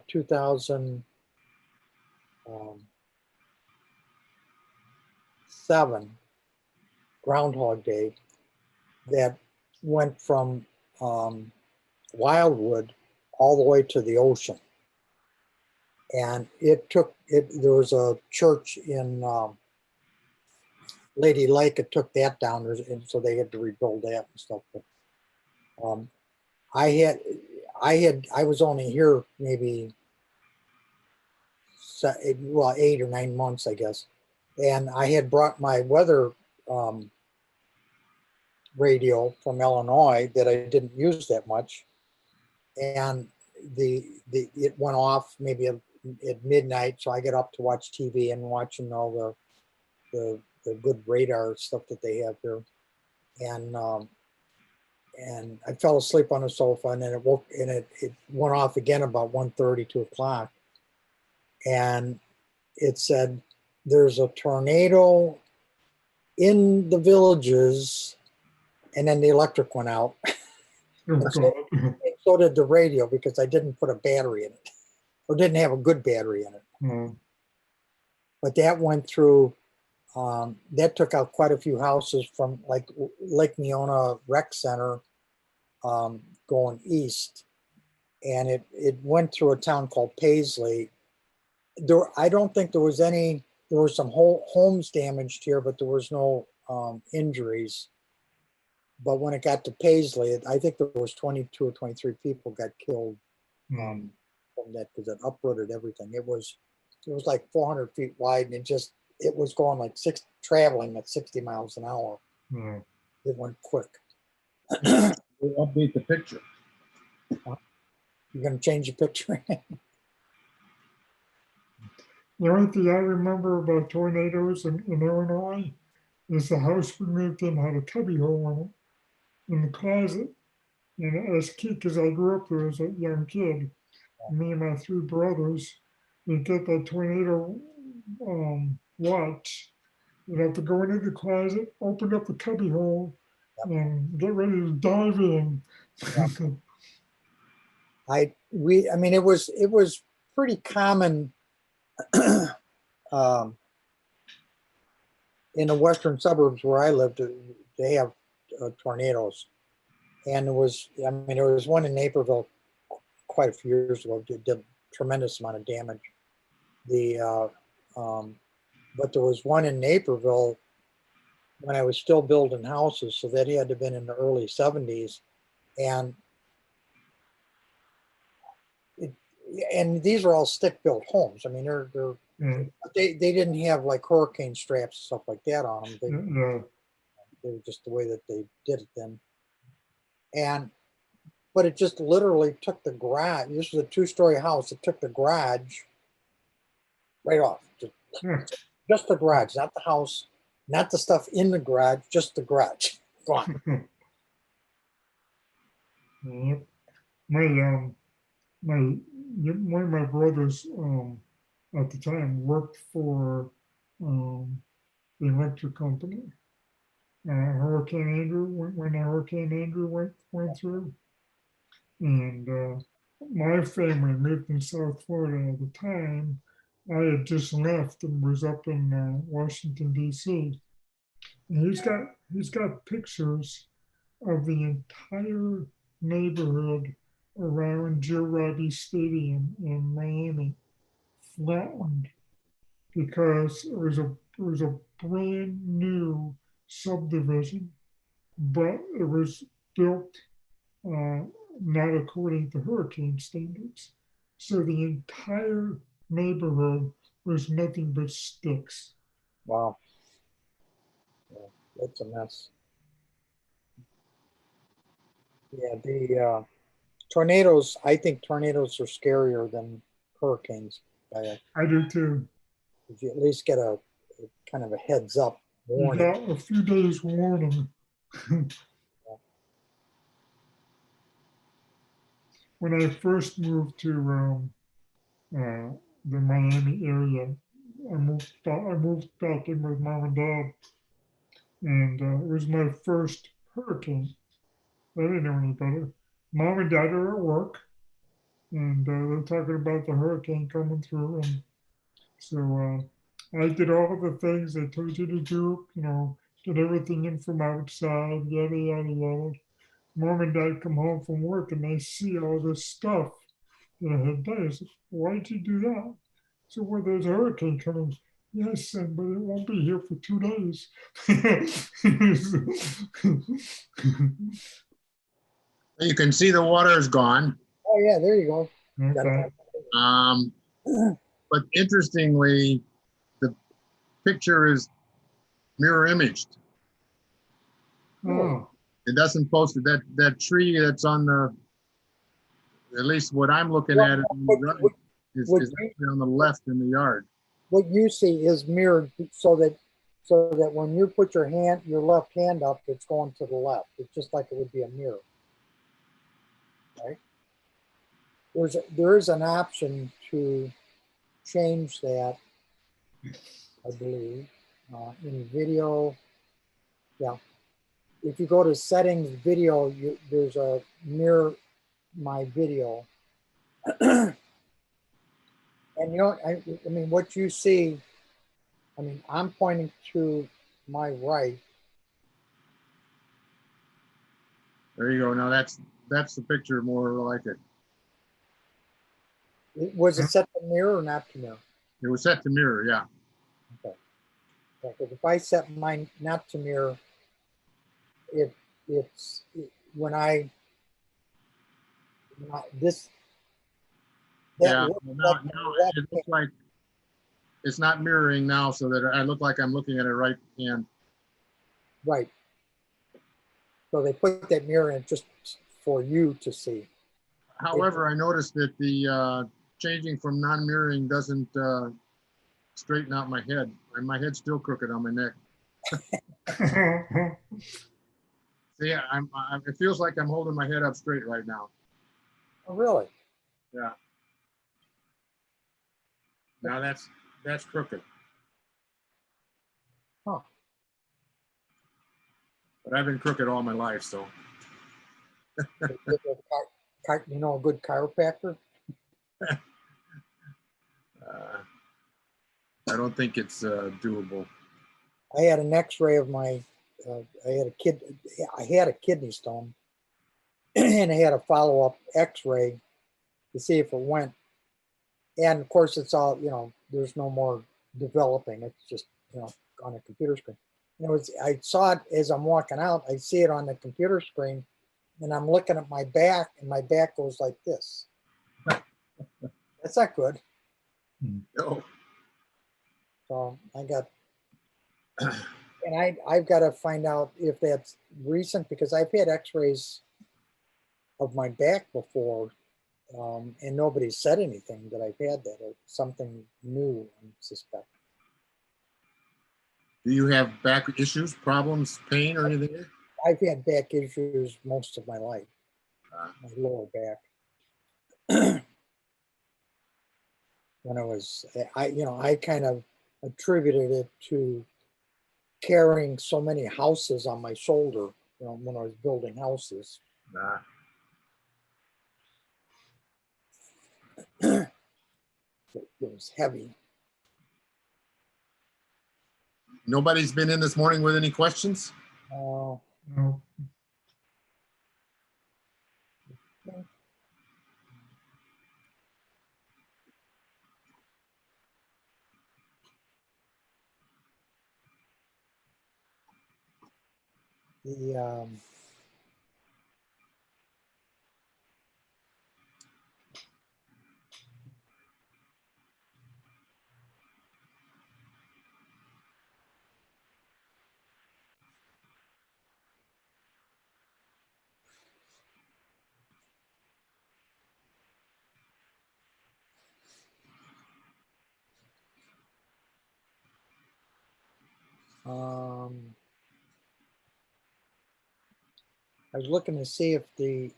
[SPEAKER 1] 2007, Groundhog Day, that went from Wildwood all the way to the ocean. And there was a church in Lady Lake. It took that down, and so they had to rebuild that and stuff. But I was only here maybe 8 or 9 months, I guess. And I had brought my weather radio from Illinois that I didn't use that much. And it went off maybe at midnight. So I get up to watch TV and watching all the good radar stuff that they have here. And I fell asleep on the sofa, and then it went off again about 1:30, 2 o'clock. And it said, there's a tornado in the villages, and then the electric went out.
[SPEAKER 2] Oh, God.
[SPEAKER 1] And so did the radio, because I didn't put a battery in it, or didn't have a good battery in it.
[SPEAKER 2] Mm.
[SPEAKER 1] But that went through, that took out quite a few houses from like Lake Neona Rec Center going east. And it went through a town called Paisley. I don't think there was some homes damaged here, but there was no injuries. But when it got to Paisley, I think there was 22 or 23 people got killed from that, because it uprooted everything. It was like 400 feet wide, and it was going like traveling at 60 miles an hour.
[SPEAKER 2] Mm.
[SPEAKER 1] It went quick.
[SPEAKER 3] We'll update the picture.
[SPEAKER 1] You're going to change the picture?
[SPEAKER 2] The only thing I remember about tornadoes in Illinois is the house we lived in had a cubby hole in the closet. And as a kid, because I grew up there as a young kid, me and my 3 brothers, we'd get that tornado watch. We'd have to go into the closet, open up the cubby hole, and get ready to dive in.
[SPEAKER 1] I mean, it was pretty common in the western suburbs where I lived. They have tornadoes, and there was one in Naperville quite a few years ago. It did a tremendous amount of damage. But there was one in Naperville when I was still building houses, so that had to have been in the early 70s, and these are all stick-built homes. I mean, they didn't have like hurricane straps and stuff like that on them. They were just the way that they did it then. But it just literally took the garage. This was a 2-story house. It took the garage right off. Just the garage, not the house, not the stuff in the garage, just the garage. Gone.
[SPEAKER 2] Yep. One of my brothers at the time worked for the electric company. Hurricane Andrew, when Hurricane Andrew went through, and my family lived in South Florida at the time. I had just left and was up in Washington D.C. And he's got pictures of the entire neighborhood around Joe Robbie Stadium in Miami flattened, because it was a brand new subdivision, but it was built not according to hurricane standards. So the entire neighborhood was nothing but sticks.
[SPEAKER 1] Wow. Yeah, that's a mess. Yeah, the tornadoes, I think tornadoes are scarier than hurricanes.
[SPEAKER 2] I do too.
[SPEAKER 1] If you at least get a kind of a heads up
[SPEAKER 2] You
[SPEAKER 1] warning.
[SPEAKER 2] got a few days warning. When I first moved to the Miami area, I moved back in with mom and dad, and it was my first hurricane. I didn't know any better. Mom and dad are at work, and they're talking about the hurricane coming through, and so I did all the things they told you to do, you know, get everything in from outside, yada, yada, yada. Mom and dad come home from work and they see all this stuff that I had done. I said, why'd you do that? So, well, there's a hurricane coming. Yes, son, but it won't be here for 2 days.
[SPEAKER 3] You can see the water is gone.
[SPEAKER 1] Oh yeah, there you go.
[SPEAKER 2] Okay.
[SPEAKER 3] Um, but interestingly, the picture is mirror imaged.
[SPEAKER 2] Oh,
[SPEAKER 3] It doesn't post it. That tree that's on the, at least what I'm looking
[SPEAKER 1] Well,
[SPEAKER 3] at it on the right, is
[SPEAKER 1] would
[SPEAKER 3] actually on the left in the yard.
[SPEAKER 1] what you see is mirrored so that when you put your left hand up, it's going to the left. It's just like it would be a mirror. Right? There is an option to change that, I believe, in video. Yeah. If you go to settings video, there's a mirror my video. And you know, I mean, what you see, I mean, I'm pointing to my right.
[SPEAKER 3] There you go. Now that's the picture more like it.
[SPEAKER 1] Was it set to mirror or not to mirror?
[SPEAKER 3] It was set to mirror, yeah.
[SPEAKER 1] Okay. Yeah, 'cause if I set mine not to mirror, it's this that
[SPEAKER 3] Yeah.
[SPEAKER 1] looks
[SPEAKER 3] Well,
[SPEAKER 1] like
[SPEAKER 3] now
[SPEAKER 1] the left
[SPEAKER 3] it looks like it's not mirroring now, so that I look like I'm looking at it right hand.
[SPEAKER 1] right. So they put that mirror in just for you to see.
[SPEAKER 3] However, I noticed that the changing from non-mirroring doesn't straighten out my head. And my head's still crooked on my neck. See, it feels like I'm holding my head up straight right now.
[SPEAKER 1] Oh, really?
[SPEAKER 3] Yeah. Now that's crooked.
[SPEAKER 1] Huh.
[SPEAKER 3] But I've been crooked all my life, so.
[SPEAKER 1] You know, a good chiropractor?
[SPEAKER 3] I don't think it's doable.
[SPEAKER 1] I had an X-ray of my. I had a kidney stone, and I had a follow-up X-ray to see if it went. And of course, it's all, you know, there's no more developing. It's just, you know, on a computer screen. You know, I saw it as I'm walking out. I see it on the computer screen, and I'm looking at my back, and my back goes like this. That's not good.
[SPEAKER 3] No.
[SPEAKER 1] So I got, and I've got to find out if that's recent, because I've had X-rays of my back before, and nobody said anything that I've had that, or something new, I suspect.
[SPEAKER 3] Do you have back issues, problems, pain, or anything?
[SPEAKER 1] I've had back issues most of my life, my lower back. When I kind of attributed it to carrying so many houses on my shoulder, you know, when I was building houses.
[SPEAKER 3] Nah.
[SPEAKER 1] It was heavy.
[SPEAKER 3] Nobody's been in this morning with any questions?
[SPEAKER 1] Uh,
[SPEAKER 2] no.
[SPEAKER 1] the Um, I was looking to see if the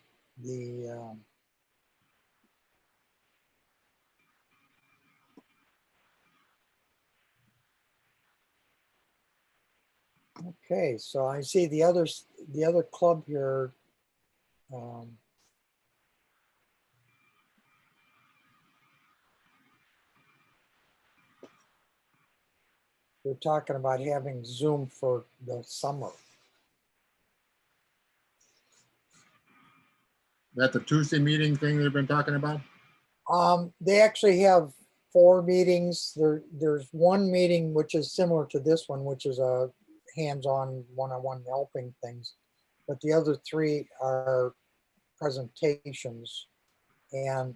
[SPEAKER 1] okay, so I see the other club here. Um, they're talking about having Zoom for the summer.
[SPEAKER 3] That the Tuesday meeting thing they've been talking about?
[SPEAKER 1] They actually have 4 meetings. There's one meeting which is similar to this one, which is a hands-on, one-on-one helping things. But the other 3 are presentations. And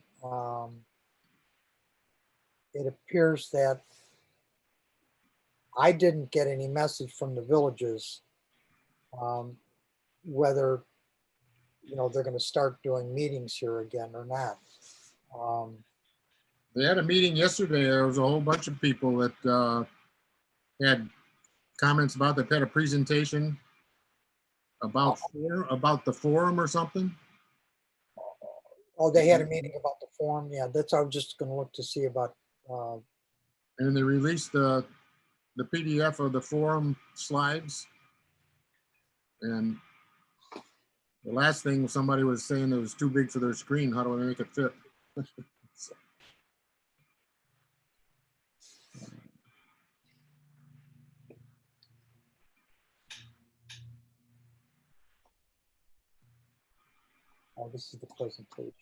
[SPEAKER 1] it appears that I didn't get any message from the villages whether, they're going to start doing meetings here again or not.
[SPEAKER 3] They had a meeting yesterday. There was a whole bunch of people that had comments about, that had a presentation about the forum or something.
[SPEAKER 1] Oh, they had a meeting about the forum. Yeah, that's, I was just going to look to see about.
[SPEAKER 3] And they released the PDF of the forum slides. And the last thing, somebody was saying it was too big for their screen. How do I make it fit? So,
[SPEAKER 1] Oh, this is the presentation.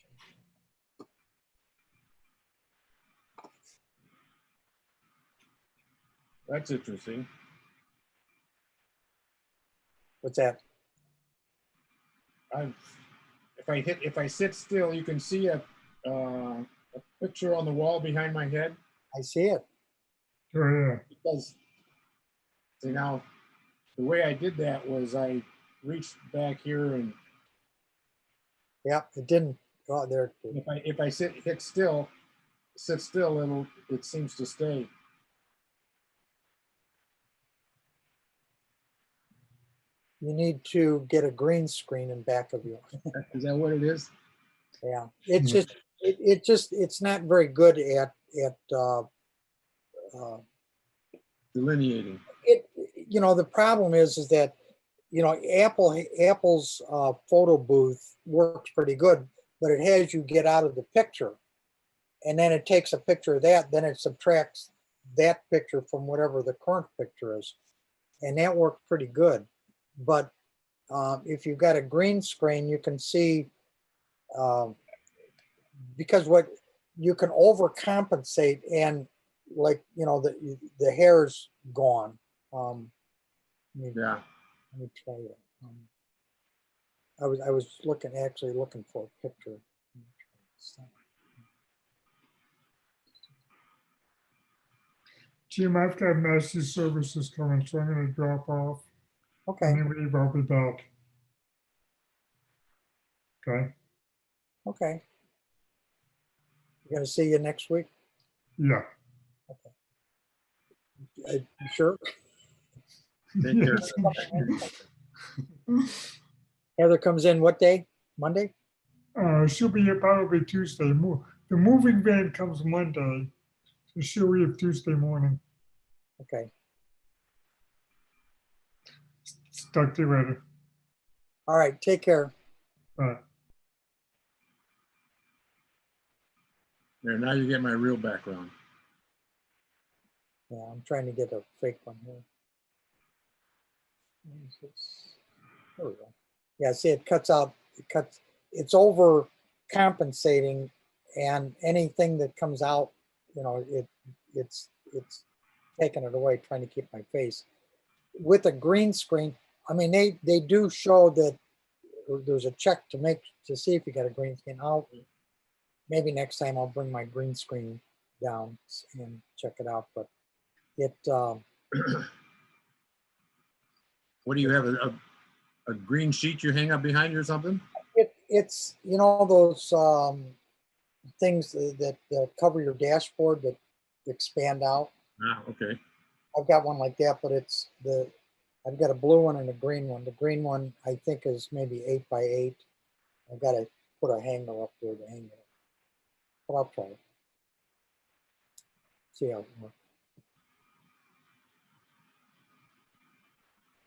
[SPEAKER 3] that's interesting.
[SPEAKER 1] What's that?
[SPEAKER 3] If I sit still, you can see a picture on the wall behind my head.
[SPEAKER 1] I see it.
[SPEAKER 2] Oh, yeah.
[SPEAKER 3] Because, see, now the way I did that was I reached back here, and
[SPEAKER 1] Yeah, it didn't. Oh, there.
[SPEAKER 3] if I sit still, it seems to stay.
[SPEAKER 1] You need to get a green screen in back of you.
[SPEAKER 3] Is that what it is?
[SPEAKER 1] Yeah, it's just it's not very good at
[SPEAKER 3] Delineating.
[SPEAKER 1] it. The problem is that Apple's photo booth works pretty good, but it has you get out of the picture, and then it takes a picture of that, then it subtracts that picture from whatever the current picture is, and that worked pretty good. But if you've got a green screen, you can see because what you can overcompensate, and like the hair's gone.
[SPEAKER 3] Yeah.
[SPEAKER 1] Let me try it. I was actually looking for a picture.
[SPEAKER 2] Jim, I've got message services coming, so I'm gonna drop off.
[SPEAKER 1] Okay,
[SPEAKER 2] And then I'll be back. Okay,
[SPEAKER 1] okay. We're gonna see you next week.
[SPEAKER 2] yeah.
[SPEAKER 1] You sure?
[SPEAKER 3] Take care.
[SPEAKER 2] Yes, I'm sure.
[SPEAKER 1] Heather comes in what day? Monday?
[SPEAKER 2] She'll be here probably Tuesday. The moving van comes Monday, so she'll be here Tuesday morning.
[SPEAKER 1] Okay.
[SPEAKER 2] Talk to you later.
[SPEAKER 1] All right. Take care.
[SPEAKER 2] Bye.
[SPEAKER 3] There, now you get my real background.
[SPEAKER 1] Yeah, I'm trying to get a fake one here. There we go. Yeah, see, it cuts out. It's over compensating, and anything that comes out, it's taking it away, trying to keep my face. With a green screen, I mean, they do show that there's a check to see if you got a green screen. Maybe next time I'll bring my green screen down and check it out. But it
[SPEAKER 3] What do you have, a green sheet you hang up behind you or something?
[SPEAKER 1] it's those things that cover your dashboard that expand out.
[SPEAKER 3] Ah, okay.
[SPEAKER 1] I've got one like that, but I've got a blue one and a green one. The green one I think is maybe 8 by 8. I've got to put a hanger up there to hang it. But I'll try it. See how it works.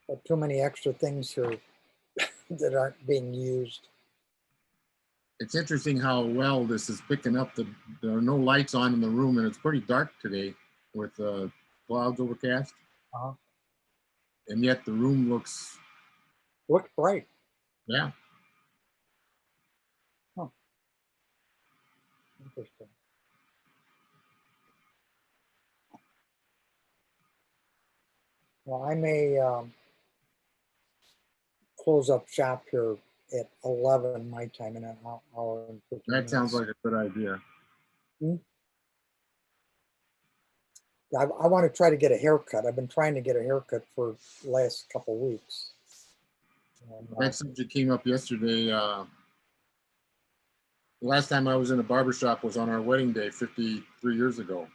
[SPEAKER 1] Got too many extra things here that aren't being used.
[SPEAKER 3] It's interesting how well this is picking up. There are no lights on in the room, and it's pretty dark today with clouds overcast.
[SPEAKER 1] Uh-huh.
[SPEAKER 3] And yet the room looks,
[SPEAKER 1] Looks bright.
[SPEAKER 3] yeah.
[SPEAKER 1] Interesting. Well, I may close up shop here at 11 my time in an hour and 15
[SPEAKER 3] That sounds
[SPEAKER 1] minutes.
[SPEAKER 3] like a good idea.
[SPEAKER 1] I want to try to get a haircut. I've been trying to get a haircut for the last couple weeks. And,
[SPEAKER 3] That subject came up yesterday. The last time I was in a barber shop was on our wedding day 53 years ago.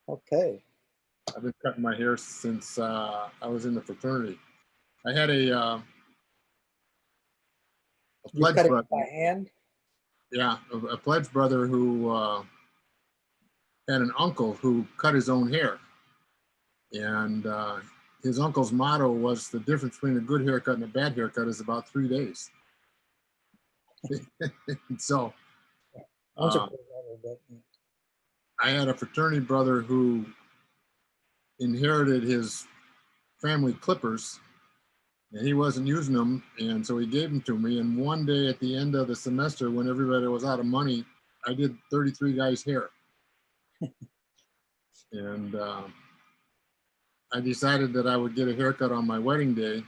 [SPEAKER 1] okay.
[SPEAKER 3] I've been cutting my hair since I was in the fraternity. I had a
[SPEAKER 1] You
[SPEAKER 3] pledge
[SPEAKER 1] cut it
[SPEAKER 3] brother.
[SPEAKER 1] by hand?
[SPEAKER 3] Yeah, a pledge brother who had an uncle who cut his own hair. And his uncle's motto was the difference between a good haircut and a bad haircut is about 3 days. So
[SPEAKER 1] One's a good one, but,
[SPEAKER 3] I had a fraternity brother who inherited his family clippers and he wasn't using them. And so he gave them to me. And one day at the end of the semester, when everybody was out of money, I did 33 guys' hair. And I decided that I would get a haircut on my wedding day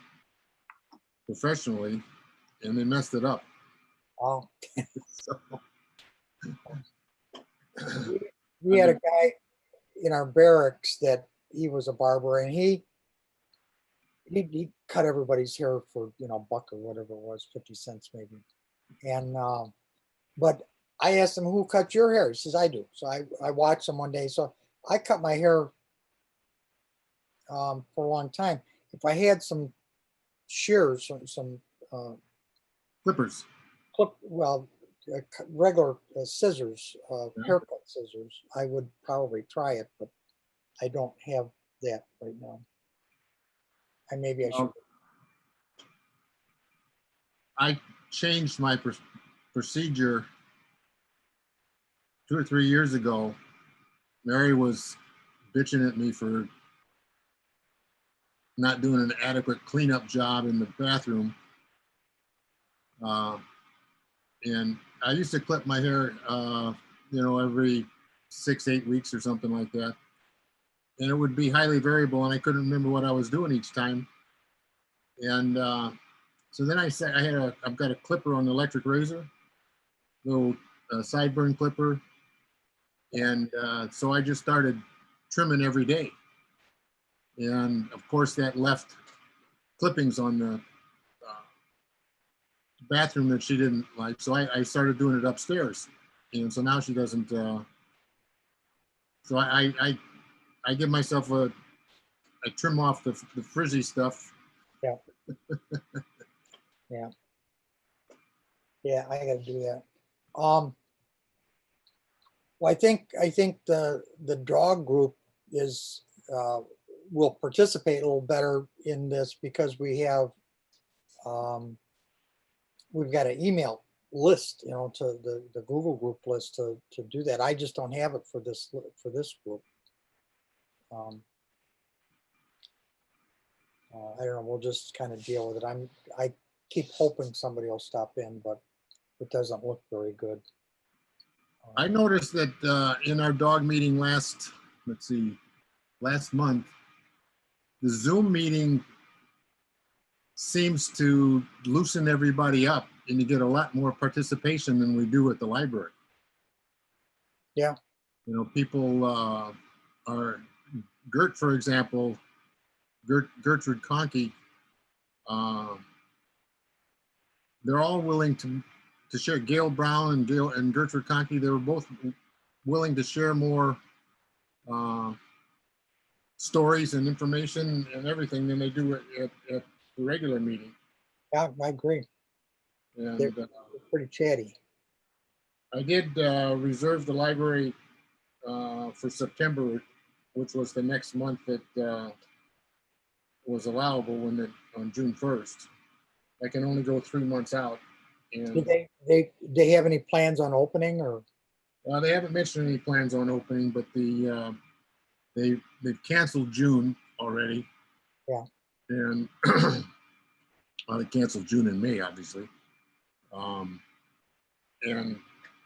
[SPEAKER 3] professionally, and they messed it up.
[SPEAKER 1] oh.
[SPEAKER 3] So,
[SPEAKER 1] We had a guy in our barracks that he was a barber, and he cut everybody's hair for, you know, a buck or whatever it was, 50 cents maybe. And but I asked him, who cut your hair? He says, I do. So I watched him one day. So I cut my hair for a long time. If I had some shears, some
[SPEAKER 3] clippers.
[SPEAKER 1] regular scissors,
[SPEAKER 3] Yeah.
[SPEAKER 1] haircut scissors, I would probably try it, but I don't have that right now. And maybe I should.
[SPEAKER 3] I changed my procedure 2 or 3 years ago. Mary was bitching at me for not doing an adequate cleanup job in the bathroom. And I used to clip my hair, every 6-8 weeks or something like that. And it would be highly variable, and I couldn't remember what I was doing each time. And so then I said, I've got a clipper on the electric razor, little sideburn clipper. And so I just started trimming every day. And of course that left clippings on the bathroom that she didn't like. So I started doing it upstairs. And so now she doesn't, so I give myself I trim off the frizzy stuff.
[SPEAKER 1] Yeah. Yeah. Yeah, I gotta do that. Well, I think the dog group is will participate a little better in this because we have we've got an email list, you know, to the Google group list to do that. I just don't have it for this group. I don't know. We'll just kind of deal with it. I keep hoping somebody will stop in, but it doesn't look very good.
[SPEAKER 3] I noticed that in our dog meeting last month, the Zoom meeting seems to loosen everybody up and you get a lot more participation than we do at the library.
[SPEAKER 1] Yeah.
[SPEAKER 3] You know, people are, Gert, for example, Gertrude Conkey, they're all willing to share. Gail Brown and Gertrude Conkey, they were both willing to share more stories and information and everything than they do at the regular meeting.
[SPEAKER 1] Yeah, I agree.
[SPEAKER 3] And
[SPEAKER 1] They're pretty chatty.
[SPEAKER 3] I did reserve the library for September, which was the next month that was allowable on June 1st. I can only go 3 months out.
[SPEAKER 1] Do
[SPEAKER 3] And
[SPEAKER 1] they have any plans on opening, or?
[SPEAKER 3] they haven't mentioned any plans on opening, but they've canceled June already.
[SPEAKER 1] Yeah.
[SPEAKER 3] And well, they canceled June and May, obviously. And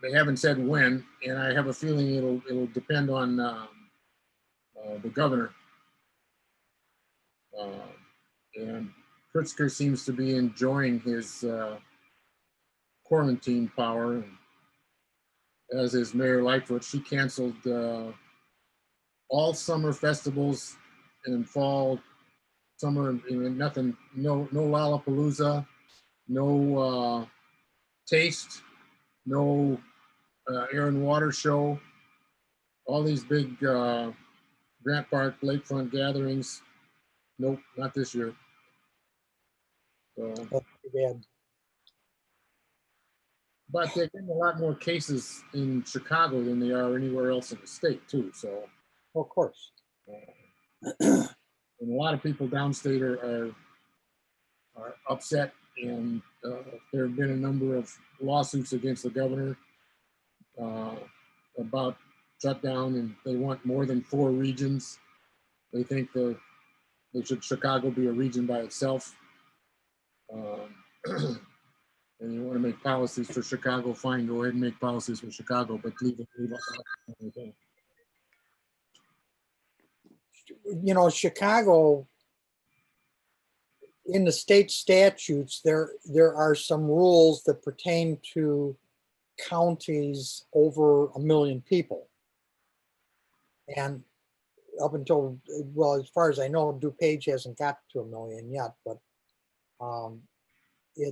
[SPEAKER 3] they haven't said when, and I have a feeling it'll depend on the governor. And Pritzker seems to be enjoying his quarantine power, as is Mayor Lightfoot. She canceled all summer festivals and fall, summer, nothing, no Lollapalooza, no Taste, no Air and Water Show, all these big Grant Park lakefront gatherings. Nope, not this year. So,
[SPEAKER 1] That's too bad.
[SPEAKER 3] but they're getting a lot more cases in Chicago than they are anywhere else in the state, too. So,
[SPEAKER 1] Well, of course.
[SPEAKER 3] and a lot of people downstate are upset, and there have been a number of lawsuits against the governor about shutdown, and they want more than 4 regions. They think Chicago be a region by itself. And you want to make policies for Chicago, fine, go ahead and make policies for Chicago, but leave it out.
[SPEAKER 1] Chicago, in the state statutes, there are some rules that pertain to counties over 1 million people. And up until, well, as far as I know, DuPage hasn't got to 1 million yet, but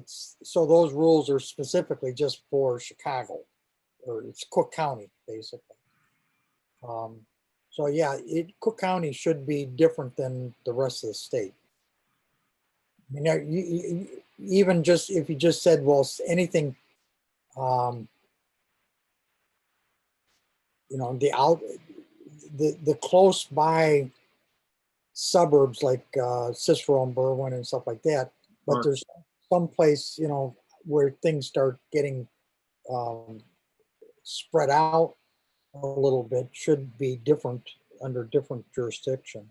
[SPEAKER 1] so those rules are specifically just for Chicago, or it's Cook County, basically. So yeah, Cook County should be different than the rest of the state. I mean, even just if you just said, well, anything, the close by suburbs like Cicero and Berwyn and stuff like that, but there's some place, where things start getting spread out a little bit, should be different under different jurisdiction.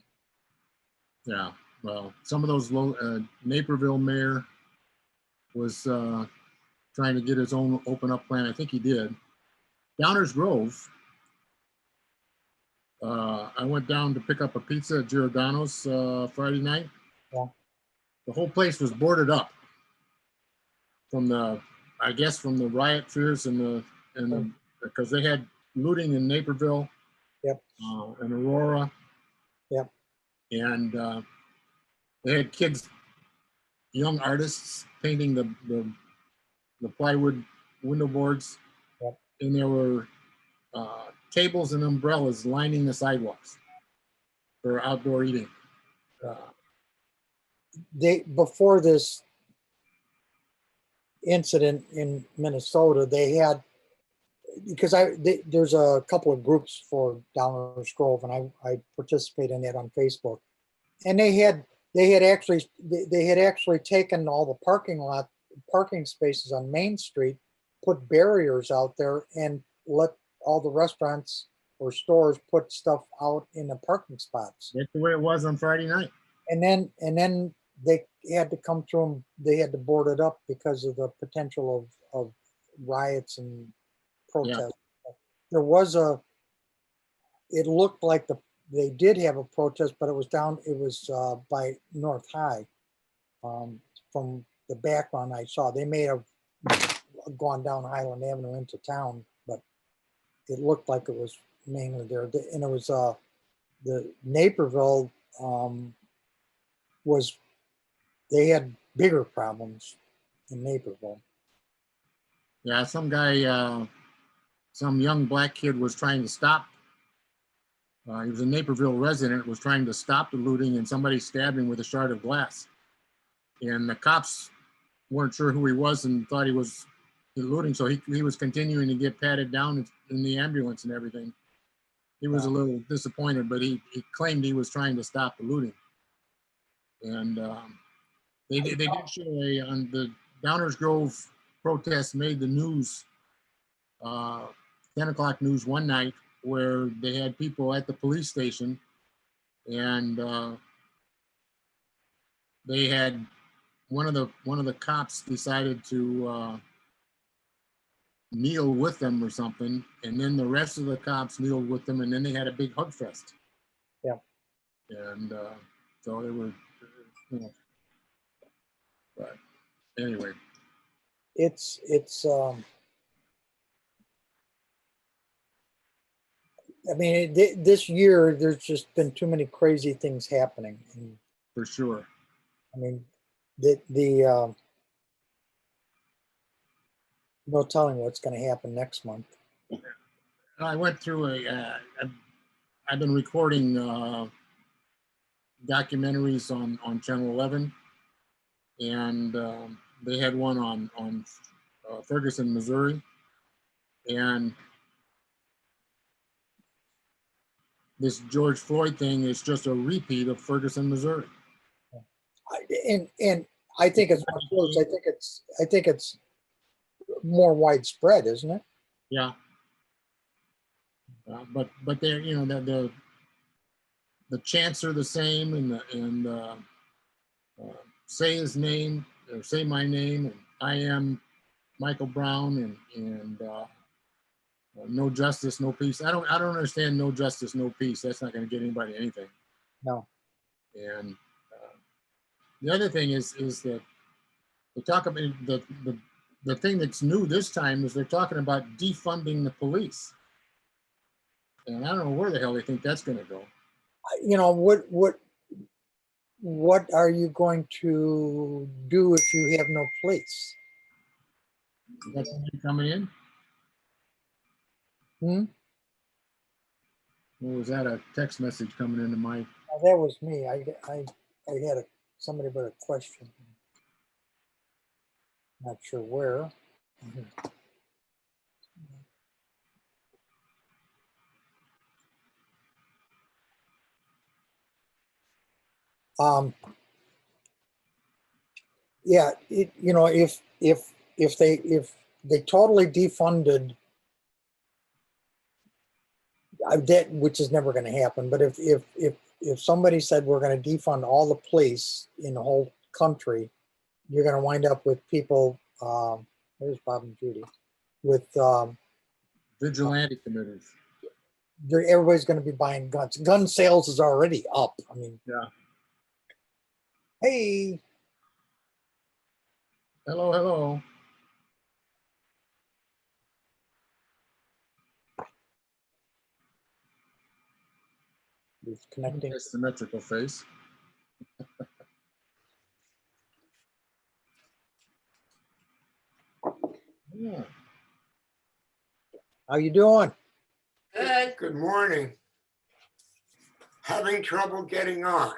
[SPEAKER 3] Yeah, well, some of those Naperville mayor was trying to get his own open up plan. I think he did. Downers Grove, I went down to pick up a pizza at Giordano's Friday night.
[SPEAKER 1] Yeah.
[SPEAKER 3] The whole place was boarded up from the riot fears because they had looting in Naperville.
[SPEAKER 1] Yep.
[SPEAKER 3] And Aurora.
[SPEAKER 1] Yep.
[SPEAKER 3] And they had kids, young artists, painting the plywood window boards.
[SPEAKER 1] Yep. And
[SPEAKER 3] there were tables and umbrellas lining the sidewalks for outdoor eating.
[SPEAKER 1] Before this incident in Minnesota, they had, because there's a couple of groups for Downers Grove, and I participate in that on Facebook, and they had actually taken all the parking spaces on Main Street, put barriers out there, and let all the restaurants or stores put stuff out in the parking spots.
[SPEAKER 3] That's the way it was on Friday night.
[SPEAKER 1] And then they had to come through them. They had to board it up because of the potential of riots and protests. Yeah. There was it looked like they did have a protest, but it was by North High. From the background I saw, they may have gone down Highland Avenue into town, but it looked like it was mainly there. And it was the Naperville they had bigger problems in Naperville.
[SPEAKER 3] Yeah, some guy, some young black kid was trying to stop He was a Naperville resident, was trying to stop the looting, and somebody stabbed him with a shard of glass. And the cops weren't sure who he was and thought he was looting, so he was continuing to get patted down in the ambulance and everything. He was a little disappointed, but he claimed he was trying to stop the looting. And they did show on the Downers Grove protest made the news, 10 o'clock news one night, where they had people at the police station, and they had one of the cops decided to kneel with them or something, and then the rest of the cops kneeled with them, and then they had a big hug fest.
[SPEAKER 1] Yeah.
[SPEAKER 3] And so they were, you know, but anyway.
[SPEAKER 1] It's I mean, this year there's just been too many crazy things happening. And,
[SPEAKER 3] For sure.
[SPEAKER 1] I mean, no telling what's going to happen next month.
[SPEAKER 3] I went through I've been recording documentaries on Channel 11, and they had one on Ferguson, Missouri, and this George Floyd thing is just a repeat of Ferguson, Missouri.
[SPEAKER 1] And I think it's much worse. I think it's more widespread, isn't it?
[SPEAKER 3] Yeah. But they're, you know, the chants are the same, and say his name or say my name, and I am Michael Brown, and no justice, no peace. I don't understand no justice, no peace. That's not going to get anybody anything.
[SPEAKER 1] No.
[SPEAKER 3] And the other thing is that they talk about the thing that's new this time is they're talking about defunding the police. And I don't know where the hell they think that's going to go.
[SPEAKER 1] You know, what are you going to do if you have no police?
[SPEAKER 3] You got somebody coming in? Or was that a text message coming into my?
[SPEAKER 1] Oh, that was me. I had somebody but a question. Not sure where. Yeah, you know, if they totally defunded that, which is never going to happen, but if somebody said we're going to defund all the police in the whole country, you're going to wind up with people. There's Bob and Judy with
[SPEAKER 3] Vigilante committees.
[SPEAKER 1] Everybody's going to be buying guns. Gun sales is already up. I mean,
[SPEAKER 3] Yeah.
[SPEAKER 1] Hey.
[SPEAKER 3] Hello.
[SPEAKER 1] He's connecting.
[SPEAKER 3] Symmetrical face. Yeah.
[SPEAKER 1] How you doing?
[SPEAKER 4] Good. Good morning. Having trouble getting on.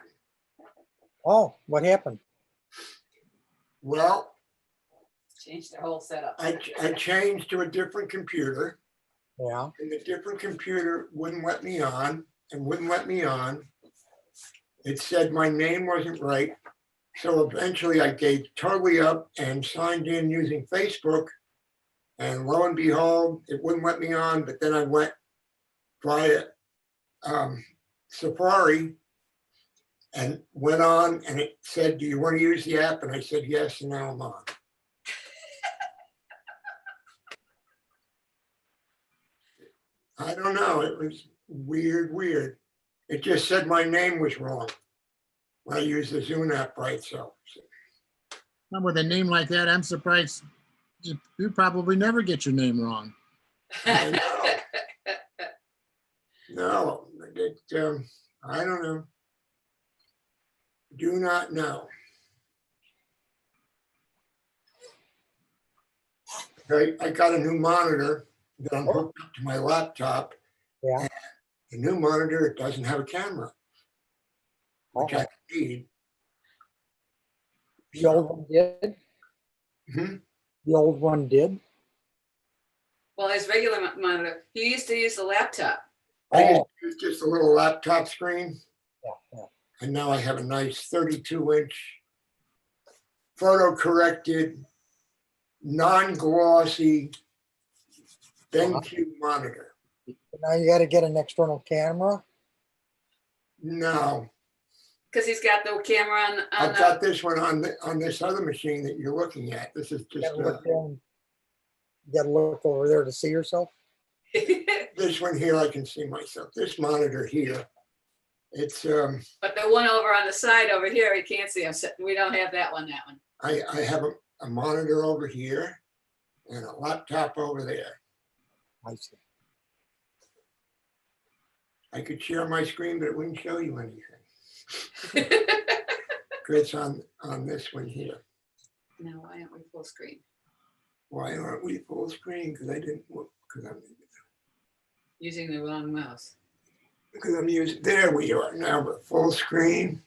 [SPEAKER 1] Oh, what happened?
[SPEAKER 4] Well,
[SPEAKER 5] Change their whole setup.
[SPEAKER 4] I changed to a different computer,
[SPEAKER 1] Yeah.
[SPEAKER 4] and the different computer wouldn't let me on and wouldn't let me on. It said my name wasn't right. So eventually I gave totally up and signed in using Facebook. And lo and behold, it wouldn't let me on. But then I went via Safari and went on, and it said, do you want to use the app? And I said, yes, and now I'm on. I don't know. It was weird. It just said my name was wrong when I used the Zoom app by itself.
[SPEAKER 3] Now, with a name like that, I'm surprised you probably never get your name wrong.
[SPEAKER 4] I know. No, I don't know. Do not know. I got a new monitor that I'm hooked up to my laptop.
[SPEAKER 1] Yeah.
[SPEAKER 4] The new monitor, it doesn't have a camera, which I
[SPEAKER 1] Uh-oh.
[SPEAKER 4] need.
[SPEAKER 1] The old one did?
[SPEAKER 4] Mhm.
[SPEAKER 1] The old one did?
[SPEAKER 5] Well, his regular monitor, he used to use the laptop.
[SPEAKER 4] I used
[SPEAKER 1] Oh,
[SPEAKER 4] to use just a little laptop screen,
[SPEAKER 1] yeah.
[SPEAKER 4] and now I have a nice 32-inch photo corrected, non-glossy BenQ monitor.
[SPEAKER 1] Now you got to get an external camera.
[SPEAKER 4] No,
[SPEAKER 5] Because he's got the camera on
[SPEAKER 4] I've got this one on this other machine that you're looking at. This is
[SPEAKER 1] You
[SPEAKER 4] just
[SPEAKER 1] got to look down. You got to look over there to see yourself.
[SPEAKER 4] this one here. I can see myself. This monitor here. It's
[SPEAKER 5] but the one over on the side over here, he can't see him. So we don't have that one.
[SPEAKER 4] I have a monitor over here and a laptop over there.
[SPEAKER 1] I see.
[SPEAKER 4] I could share my screen, but it wouldn't show you anything. It's on this one here.
[SPEAKER 5] No, why aren't we full screen?
[SPEAKER 4] Why aren't we full screen? Because I didn't look.
[SPEAKER 5] Using the wrong mouse.
[SPEAKER 4] Because I'm using. There we are. Now we're full screen.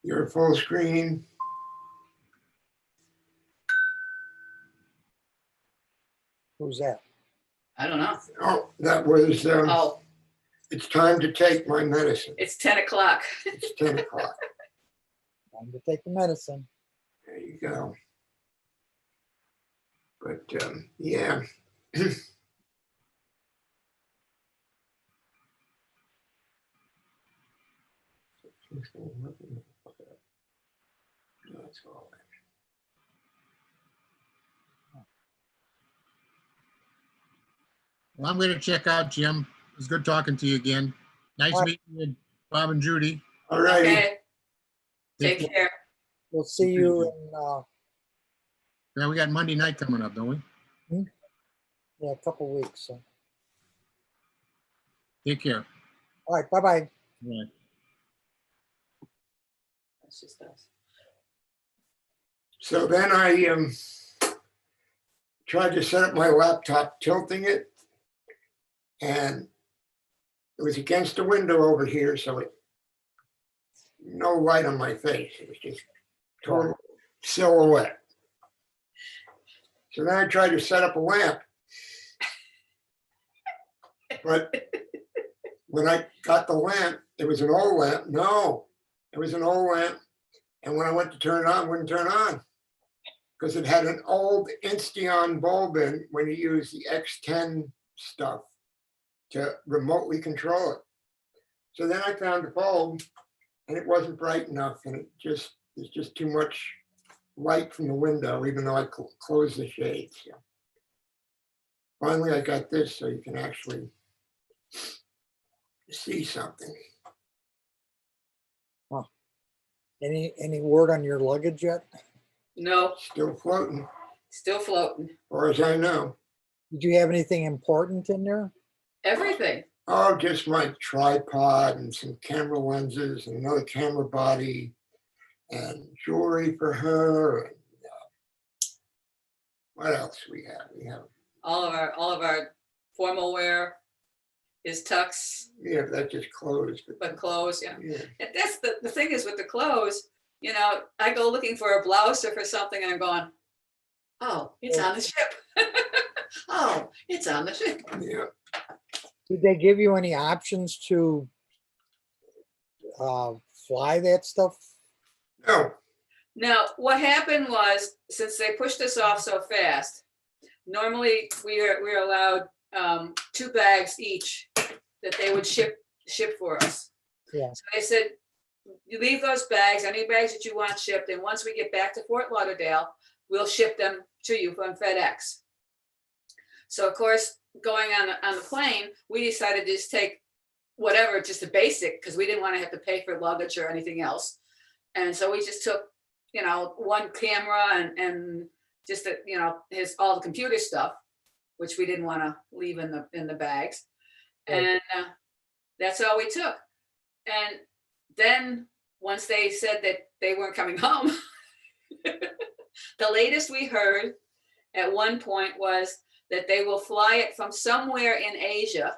[SPEAKER 4] You're full screen.
[SPEAKER 1] Who's that?
[SPEAKER 5] I don't know.
[SPEAKER 4] Oh, that was.
[SPEAKER 5] Oh,
[SPEAKER 4] It's time to take my medicine.
[SPEAKER 5] it's 10 o'clock.
[SPEAKER 4] It's 10 o'clock.
[SPEAKER 1] Time to take the medicine.
[SPEAKER 4] There you go. But yeah. That's all.
[SPEAKER 3] Well, I'm gonna check out, Jim. It was good talking to you again. Nice
[SPEAKER 1] All right.
[SPEAKER 3] meeting you, Bob and Judy.
[SPEAKER 4] All righty.
[SPEAKER 5] Okay. Take care.
[SPEAKER 1] We'll see you in
[SPEAKER 3] Yeah, we got Monday night coming up, don't we?
[SPEAKER 1] a couple weeks. So.
[SPEAKER 3] Take care.
[SPEAKER 1] All right. Bye-bye.
[SPEAKER 3] Right.
[SPEAKER 5] That's just us.
[SPEAKER 4] So then I tried to set up my laptop, tilting it, and it was against the window over here, so it no light on my face. It was just total silhouette. So then I tried to set up a lamp. But when I got the lamp, it was an old lamp. No, it was an old lamp. And when I went to turn it on, it wouldn't turn on. Because it had an old Insteon bulb in when you use the X10 stuff to remotely control it. So then I found a bulb and it wasn't bright enough, and it's just too much light from the window, even though I closed the shades. So finally, I got this so you can actually see something.
[SPEAKER 1] Any word on your luggage yet?
[SPEAKER 5] No,
[SPEAKER 4] Still floating,
[SPEAKER 5] still floating.
[SPEAKER 4] as far as I know.
[SPEAKER 1] Did you have anything important in there?
[SPEAKER 5] Everything.
[SPEAKER 4] Oh, just my tripod and some camera lenses and another camera body and jewelry for her. And what else we have? We have,
[SPEAKER 5] All of our formal wear, his tux,
[SPEAKER 4] yeah, that just closed.
[SPEAKER 5] but clothes, yeah.
[SPEAKER 4] Yeah.
[SPEAKER 5] And that's the thing is with the clothes, you know, I go looking for a blouse or for something and I'm going, oh, it's on the ship. Oh, it's on the ship.
[SPEAKER 4] Yeah.
[SPEAKER 1] Did they give you any options to fly that stuff?
[SPEAKER 4] No,
[SPEAKER 5] Now, what happened was, since they pushed us off so fast, normally we're allowed 2 bags each that they would ship for us.
[SPEAKER 1] Yeah.
[SPEAKER 5] So they said, you leave those bags, any bags that you want shipped, and once we get back to Fort Lauderdale, we'll ship them to you from FedEx. So of course, going on the plane, we decided to just take whatever, just a basic, because we didn't want to have to pay for luggage or anything else. And so we just took, you know, 1 camera and just the, you know, all the computer stuff, which we didn't want to leave in the bags.
[SPEAKER 1] Right.
[SPEAKER 5] And that's all we took. And then once they said that they weren't coming home, the latest we heard at one point was that they will fly it from somewhere in Asia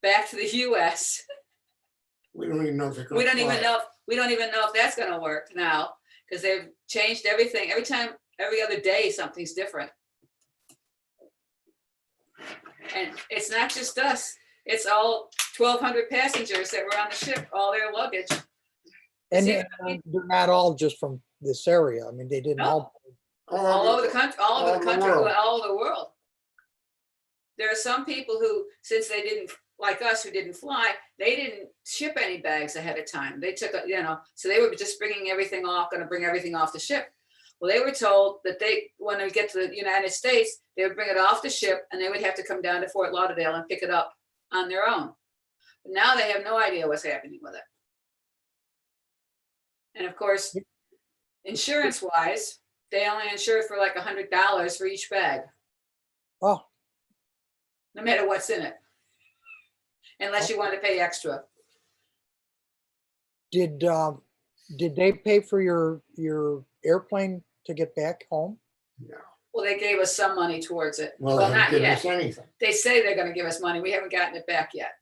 [SPEAKER 5] back to the US.
[SPEAKER 4] We don't even know if they're
[SPEAKER 5] We
[SPEAKER 4] gonna
[SPEAKER 5] don't even
[SPEAKER 4] fly.
[SPEAKER 5] know, we don't even know if that's gonna work now, because they've changed everything. Every other day, something's different. And it's not just us, it's all 1,200 passengers that were on the ship, all their luggage.
[SPEAKER 1] And
[SPEAKER 5] See,
[SPEAKER 1] they're not all just from this area. I mean, they didn't all.
[SPEAKER 5] all over the country, all over the country,
[SPEAKER 4] world.
[SPEAKER 5] all over the world. There are some people who, since they didn't, like us, who didn't fly, they didn't ship any bags ahead of time. They took, so they were just bringing everything off, going to bring everything off the ship. Well, they were told that when they get to the United States, they would bring it off the ship and they would have to come down to Fort Lauderdale and pick it up on their own. But now they have no idea what's happening with it. And of course, insurance wise, they only insure for like $100 for each bag,
[SPEAKER 1] Oh,
[SPEAKER 5] no matter what's in it. Unless you want to pay extra.
[SPEAKER 1] did they pay for your airplane to get back home?
[SPEAKER 4] No.
[SPEAKER 5] Well, they gave us some money towards it.
[SPEAKER 4] Well,
[SPEAKER 5] Well,
[SPEAKER 4] they
[SPEAKER 5] not
[SPEAKER 4] haven't given
[SPEAKER 5] yet.
[SPEAKER 4] us anything.
[SPEAKER 5] They say they're gonna give us money. We haven't gotten it back yet.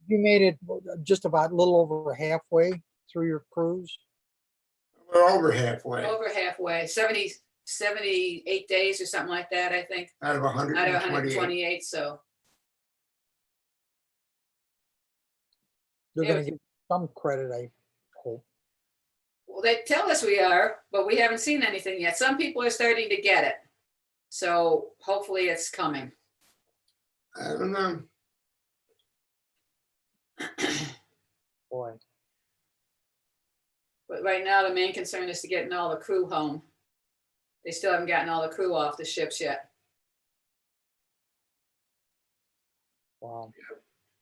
[SPEAKER 1] You made it just about a little over halfway through your cruise.
[SPEAKER 4] We're over halfway
[SPEAKER 5] Over halfway, 78 days or something like that, I think,
[SPEAKER 4] out of
[SPEAKER 5] out of
[SPEAKER 4] 128.
[SPEAKER 5] 128, so.
[SPEAKER 1] They're
[SPEAKER 5] Yeah.
[SPEAKER 1] going to get some credit, I hope.
[SPEAKER 5] Well, they tell us we are, but we haven't seen anything yet. Some people are starting to get it. So hopefully it's coming.
[SPEAKER 4] I don't know.
[SPEAKER 1] Boy,
[SPEAKER 5] But right now, the main concern is to getting all the crew home. They still haven't gotten all the crew off the ships yet.
[SPEAKER 1] wow.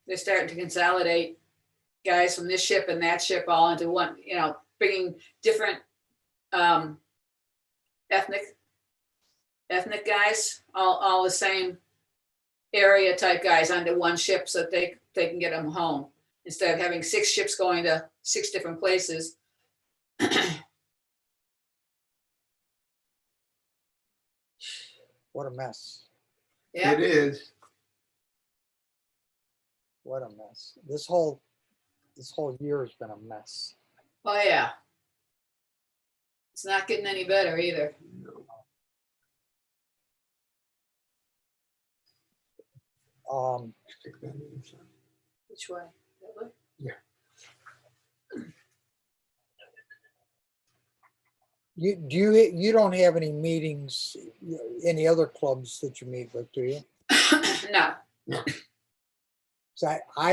[SPEAKER 5] They're starting to consolidate guys from this ship and that ship all into one, bringing different ethnic guys, all the same area type guys onto one ship so that they can get them home instead of having 6 ships going to 6 different places.
[SPEAKER 1] What a mess.
[SPEAKER 5] Yeah,
[SPEAKER 4] It is.
[SPEAKER 1] What a mess. This whole year has been a mess.
[SPEAKER 5] oh yeah. It's not getting any better either.
[SPEAKER 4] No. Stick that in inside.
[SPEAKER 5] Which way? That way?
[SPEAKER 1] You don't have any meetings, any other clubs that you meet with, do you?
[SPEAKER 5] No.
[SPEAKER 1] So I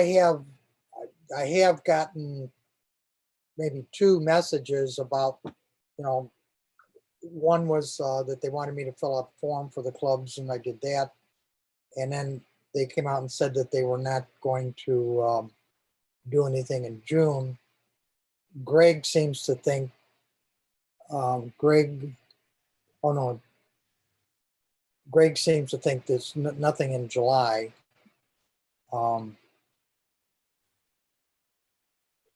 [SPEAKER 1] have gotten maybe 2 messages about, one was that they wanted me to fill out a form for the clubs, and I did that. And then they came out and said that they were not going to do anything in June. Greg seems to think, Greg seems to think there's nothing in July.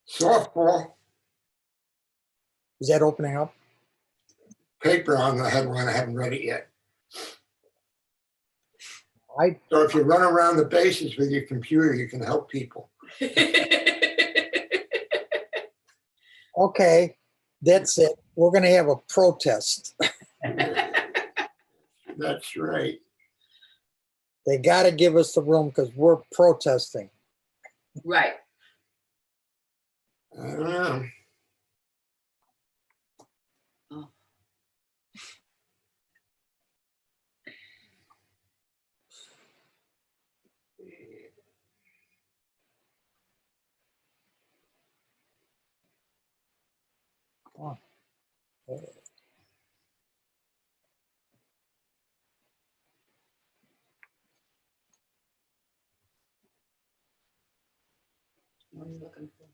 [SPEAKER 4] Softball
[SPEAKER 1] Is that opening up?
[SPEAKER 4] paper on the headline. I haven't read it yet.
[SPEAKER 1] I
[SPEAKER 4] So if you run around the bases with your computer, you can help people.
[SPEAKER 1] Okay, that's it. We're gonna have a protest.
[SPEAKER 4] That's right.
[SPEAKER 1] They gotta give us the room because we're protesting.
[SPEAKER 5] Right.
[SPEAKER 4] I don't know.
[SPEAKER 5] Oh. What are you looking for?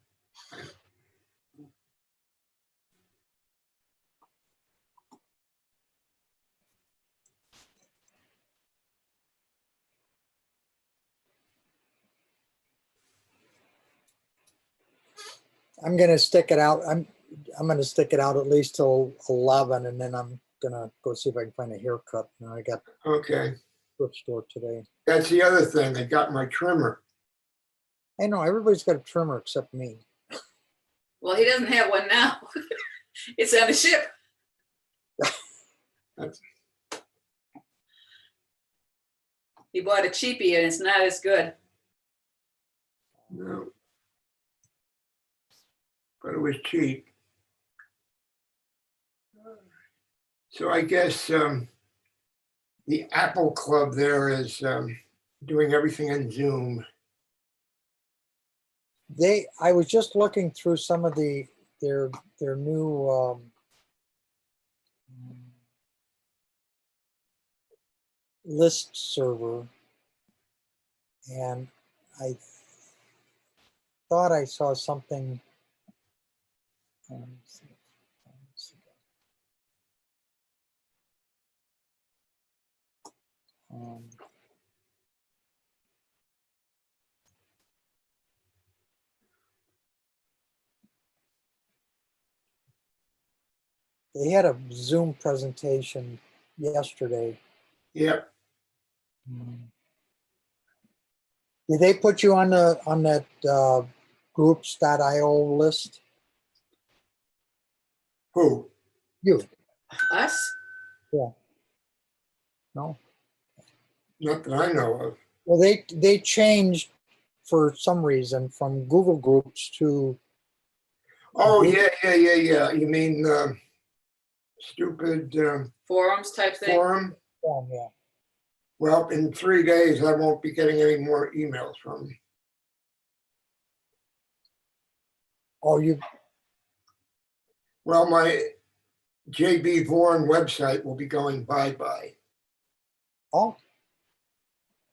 [SPEAKER 1] I'm gonna stick it out. I'm gonna stick it out at least till 11, and then I'm gonna go see if I can find a haircut. You know, I got
[SPEAKER 4] Okay,
[SPEAKER 1] thrift store today.
[SPEAKER 4] that's the other thing. I got my trimmer.
[SPEAKER 1] I know everybody's got a trimmer except me.
[SPEAKER 5] Well, he doesn't have one now. It's on the ship.
[SPEAKER 4] That's,
[SPEAKER 5] He bought a cheapie and it's not as good.
[SPEAKER 4] no. But it was cheap. So I guess the Apple Club there is doing everything in Zoom.
[SPEAKER 1] I was just looking through some of their new list server, and I thought I saw something. Let's see. They had a Zoom presentation yesterday.
[SPEAKER 4] Yep.
[SPEAKER 1] Did they put you on that groups.io list?
[SPEAKER 4] Who?
[SPEAKER 1] You?
[SPEAKER 5] Us?
[SPEAKER 1] No.
[SPEAKER 4] Not that I know of.
[SPEAKER 1] Well, they changed for some reason from Google Groups to
[SPEAKER 4] Oh,
[SPEAKER 1] Group-
[SPEAKER 4] yeah. You mean stupid
[SPEAKER 5] Forums type thing?
[SPEAKER 4] forum?
[SPEAKER 1] yeah.
[SPEAKER 4] Well, in 3 days, I won't be getting any more emails from them.
[SPEAKER 1] Oh, you?
[SPEAKER 4] Well, my JB Vaughan website will be going bye-bye.
[SPEAKER 1] Oh,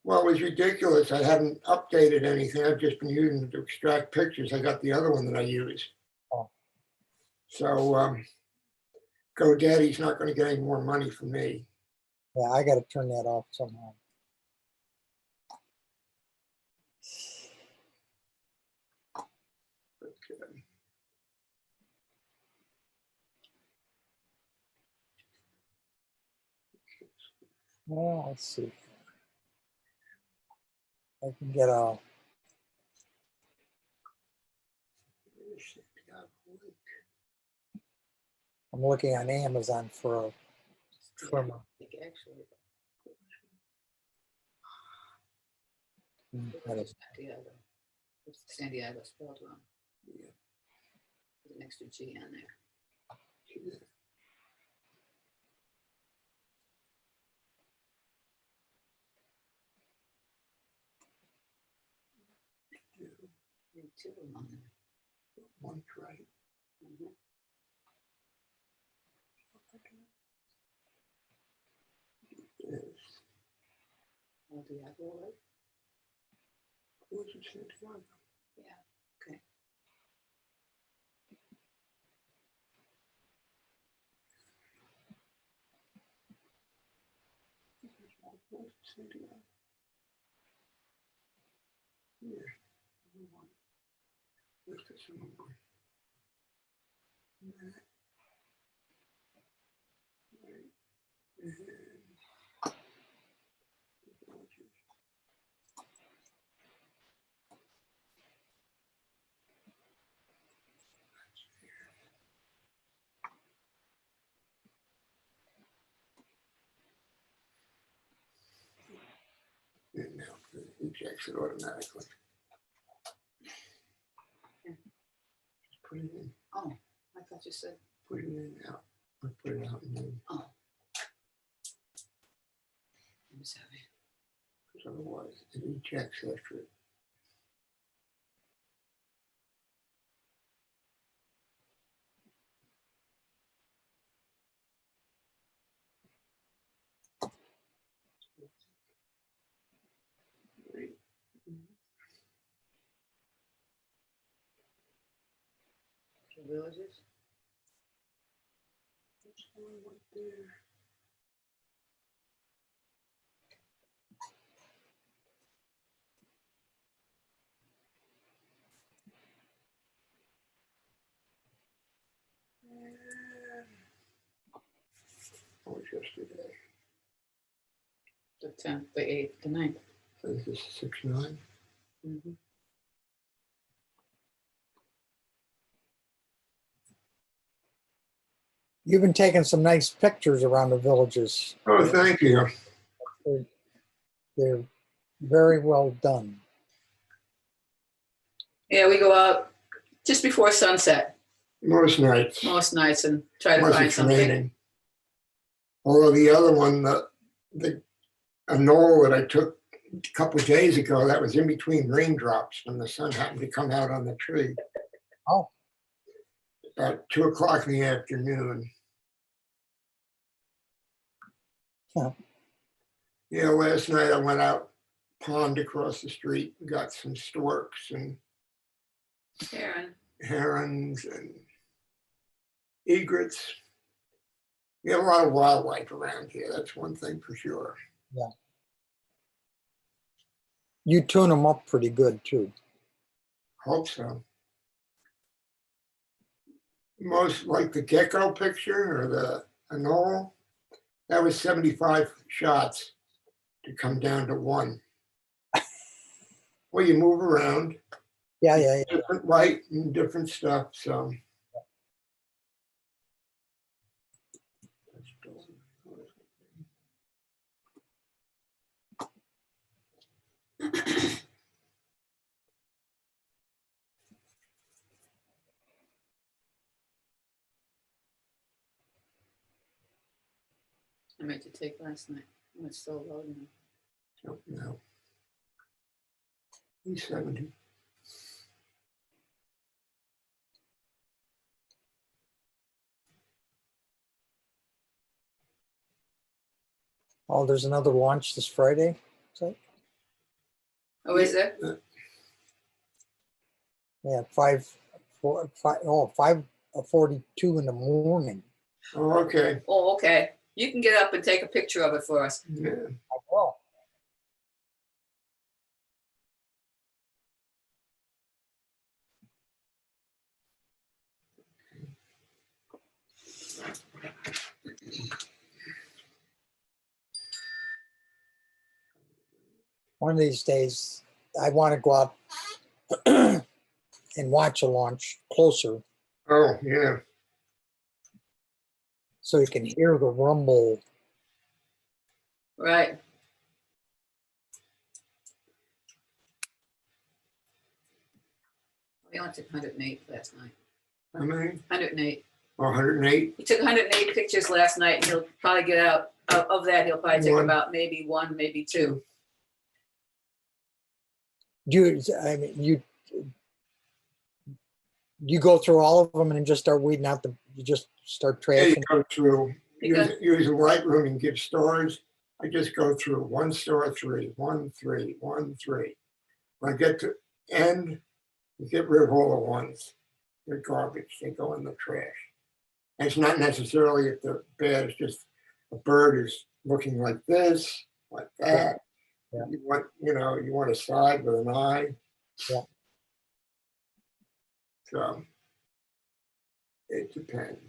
[SPEAKER 4] Well, it was ridiculous. I haven't updated anything. I've just been using it to extract pictures. I got the other one that I use.
[SPEAKER 1] Oh.
[SPEAKER 4] So GoDaddy's not going to get any more money from me.
[SPEAKER 1] yeah. I got to turn that off somehow.
[SPEAKER 4] Okay.
[SPEAKER 1] Well, let's see. I can get a. I'm looking on Amazon for a trimmer.
[SPEAKER 5] Actually,
[SPEAKER 1] That is-
[SPEAKER 5] Santiago. It's Santiago spelled wrong.
[SPEAKER 4] Yeah.
[SPEAKER 5] There's an extra G on there. There are two of them on there.
[SPEAKER 4] One's right.
[SPEAKER 5] Mhm.
[SPEAKER 4] Yes.
[SPEAKER 5] Oh, Diablo, right?
[SPEAKER 4] Who is it, Santiago?
[SPEAKER 5] Yeah, okay.
[SPEAKER 4] Who is it, Santiago? Yeah. Let's get some more. And now it ejects it automatically. Just put it in.
[SPEAKER 5] Oh, I thought you said,
[SPEAKER 4] Put it in and out. I put it out and in,
[SPEAKER 5] oh. I'm sorry.
[SPEAKER 4] because otherwise it ejects after it. Right.
[SPEAKER 5] The villages?
[SPEAKER 4] That's why I went there.
[SPEAKER 5] The 10th, the 8th, the 9th.
[SPEAKER 4] I think it's 6/9.
[SPEAKER 5] Mhm.
[SPEAKER 1] You've been taking some nice pictures around the villages.
[SPEAKER 4] Oh, thank you.
[SPEAKER 1] They're very well done.
[SPEAKER 5] Yeah, we go out just before sunset
[SPEAKER 4] Most nights,
[SPEAKER 5] most nights and try to
[SPEAKER 4] unless
[SPEAKER 5] find
[SPEAKER 4] it's
[SPEAKER 5] something.
[SPEAKER 4] raining. Although the other one, a knoll that I took a couple of days ago, that was in between raindrops when the sun happened to come out on the tree.
[SPEAKER 1] Oh.
[SPEAKER 4] About 2 o'clock in the afternoon.
[SPEAKER 1] Huh.
[SPEAKER 4] Yeah, last night I went out pond across the street, and got some storks and
[SPEAKER 5] Karen,
[SPEAKER 4] herons and egrets. We have a lot of wildlife around here. That's one thing for sure.
[SPEAKER 1] You tune them up pretty good too.
[SPEAKER 4] Hope so. Most like the gecko picture or the anola, that was 75 shots to come down to one. Well, you move around,
[SPEAKER 1] Yeah.
[SPEAKER 4] different light and different stuff, so.
[SPEAKER 5] I meant to take last night. Oh, it's still loading.
[SPEAKER 4] No. He's 70.
[SPEAKER 1] Oh, there's another launch this Friday. So,
[SPEAKER 5] Oh, is there?
[SPEAKER 1] yeah, 5:42 in the morning.
[SPEAKER 4] Oh, okay.
[SPEAKER 5] Oh, okay. You can get up and take a picture of it for us.
[SPEAKER 4] Yeah.
[SPEAKER 1] I will. One of these days, I want to go out and watch a launch closer
[SPEAKER 4] Oh, yeah.
[SPEAKER 1] so you can hear the rumble.
[SPEAKER 5] Right. We only took 108 last night.
[SPEAKER 4] How many?
[SPEAKER 5] 108.
[SPEAKER 4] 108?
[SPEAKER 5] He took 108 pictures last night, and he'll probably get out of that. He'll probably take
[SPEAKER 4] One.
[SPEAKER 5] about maybe one, maybe two.
[SPEAKER 1] You go through all of them and just start weeding out you just start
[SPEAKER 4] Yeah, you
[SPEAKER 1] trashing.
[SPEAKER 4] go through,
[SPEAKER 5] Because-
[SPEAKER 4] using Lightroom and give stars. I just go through 1 star 3, 1, 3, 1, 3. When I get to end, you get rid of all the ones. They're garbage. They go in the trash. And it's not necessarily if they're bad. It's just a bird is looking like this, like that.
[SPEAKER 1] Yeah.
[SPEAKER 4] You want a side with an eye.
[SPEAKER 1] Yeah.
[SPEAKER 4] So it depends.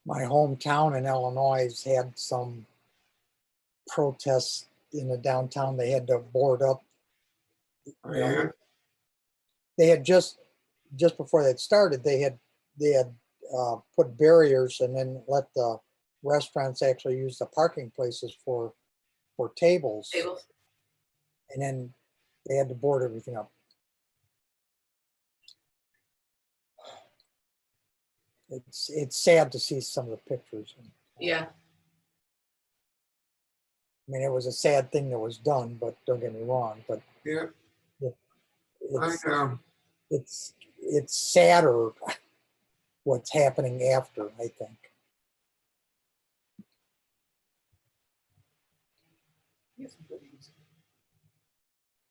[SPEAKER 1] My hometown in Illinois has had some protests in the downtown. They had to board up.
[SPEAKER 4] Oh, yeah.
[SPEAKER 1] They had just before that started, they had put barriers and then let the restaurants actually use the parking places for tables.
[SPEAKER 5] Tables.
[SPEAKER 1] And then they had to board everything up. It's sad to see some of the pictures.
[SPEAKER 5] Yeah.
[SPEAKER 1] I mean, it was a sad thing that was done, but don't get me wrong, but
[SPEAKER 4] Yeah, I
[SPEAKER 1] it's,
[SPEAKER 4] know.
[SPEAKER 1] it's sadder what's happening after, I think.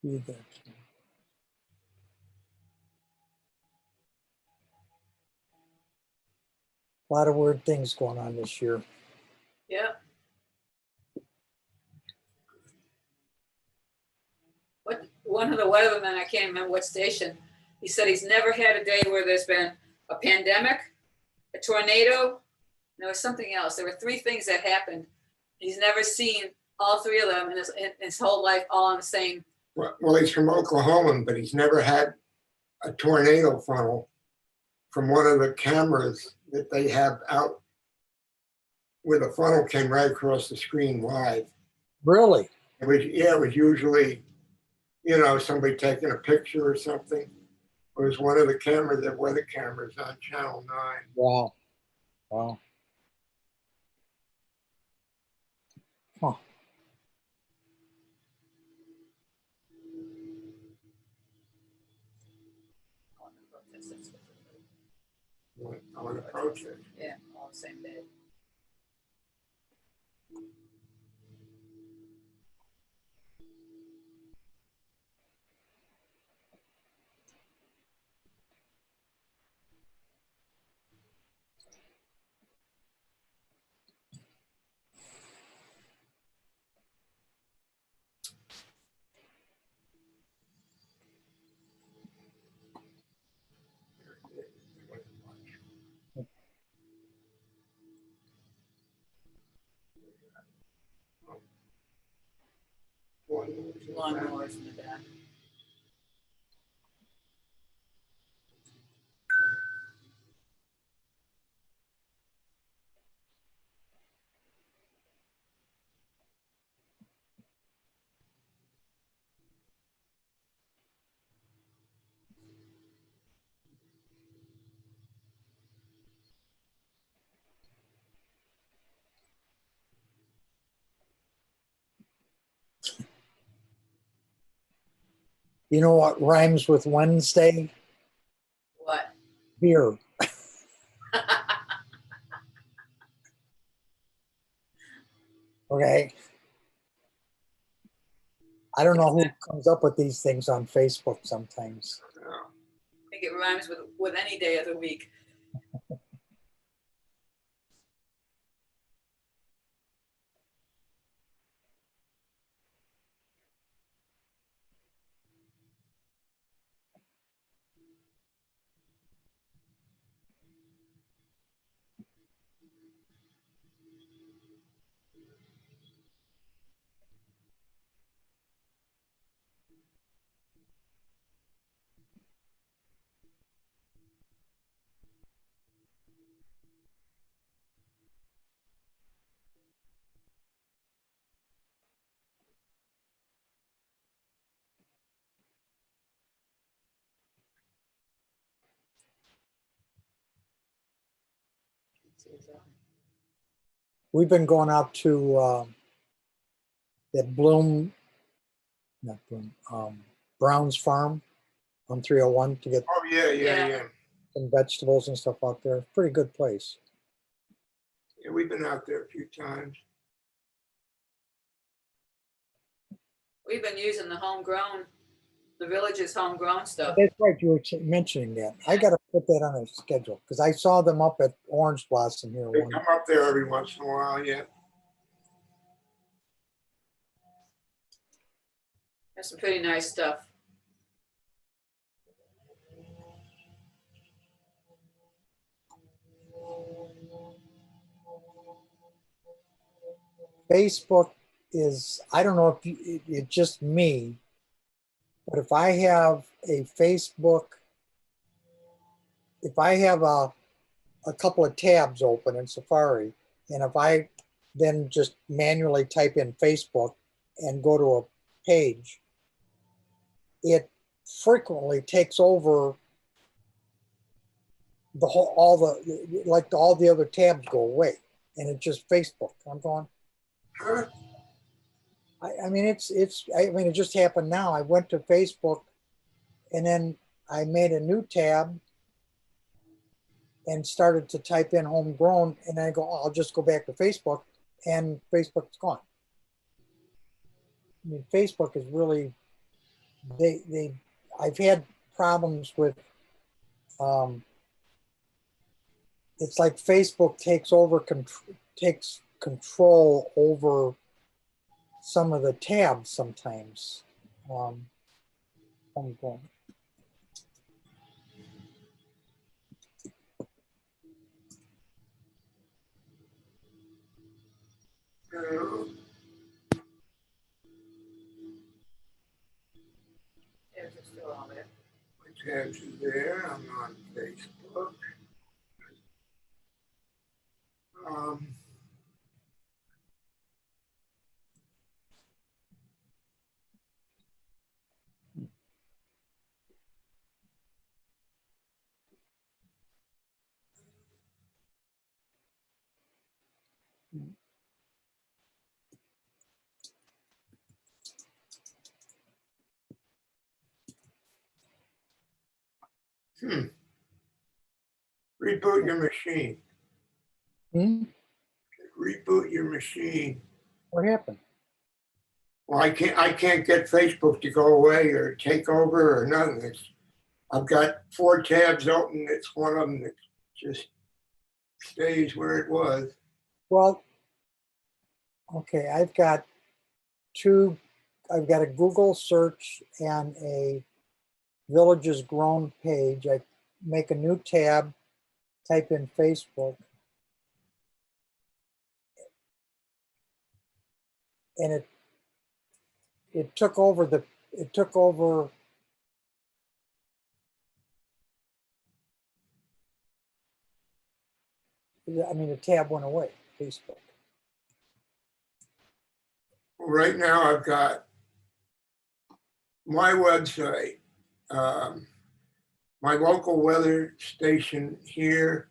[SPEAKER 1] You think? A lot of weird things going on this year.
[SPEAKER 5] Yeah. One of the weathermen, I can't remember what station, he said he's never had a day where there's been a pandemic, a tornado, and there was something else. There were three things that happened. He's never seen all three of them in his whole life all on the same.
[SPEAKER 4] Well, he's from Oklahoma, but he's never had a tornado funnel from one of the cameras that they have out where the funnel came right across the screen live.
[SPEAKER 1] Really?
[SPEAKER 4] It was, yeah, it was usually, you know, somebody taking a picture or something. It was one of the cameras, the weather cameras on Channel 9.
[SPEAKER 1] Wow. Wow. Huh.
[SPEAKER 4] On the protest.
[SPEAKER 5] Yeah, all the same day. Lawnmowers in the back.
[SPEAKER 1] You know what rhymes with Wednesday?
[SPEAKER 5] What?
[SPEAKER 1] Beer. Okay. I don't know who comes up with these things on Facebook sometimes.
[SPEAKER 5] I think it rhymes with any day of the week.
[SPEAKER 1] We've been going out to that Bloom, not Bloom, Brown's Farm on 301 to get
[SPEAKER 4] Oh, yeah,
[SPEAKER 5] Yeah.
[SPEAKER 4] yeah.
[SPEAKER 1] some vegetables and stuff out there. Pretty good place.
[SPEAKER 4] Yeah, we've been out there a few times.
[SPEAKER 5] We've been using the village's homegrown stuff.
[SPEAKER 1] That's right. You were mentioning that. I got to put that on a schedule because I saw them up at Orange Blossom here.
[SPEAKER 4] They
[SPEAKER 1] One.
[SPEAKER 4] come up there every once in a while, yeah.
[SPEAKER 5] There's some pretty nice stuff.
[SPEAKER 1] Facebook is, I don't know if it's just me, but if I have a Facebook, if I have a couple of tabs open in Safari, and if I then just manually type in Facebook and go to a page, it frequently takes over the whole, all the other tabs go away, and it's just Facebook. I'm going,
[SPEAKER 4] Huh?
[SPEAKER 1] I mean, I mean, it just happened now. I went to Facebook and then I made a new tab and started to type in homegrown, and I go, oh, I'll just go back to Facebook, and Facebook's gone. I mean, Facebook is really, I've had problems with, it's like Facebook takes control over some of the tabs sometimes. Homegrown.
[SPEAKER 5] Tabs are still on there.
[SPEAKER 4] My tabs are there. I'm on Facebook. Um, Reboot your machine.
[SPEAKER 1] Hmm?
[SPEAKER 4] Reboot your machine.
[SPEAKER 1] What happened?
[SPEAKER 4] Well, I can't get Facebook to go away or take over or none of this. I've got 4 tabs open. It's one of them that just stays where it was.
[SPEAKER 1] Well, okay, I've got a Google search and a Villages Grown page. I make a new tab, type in Facebook, and it took over I mean, the tab went away, Facebook.
[SPEAKER 4] Right now, I've got my website, my local weather station here,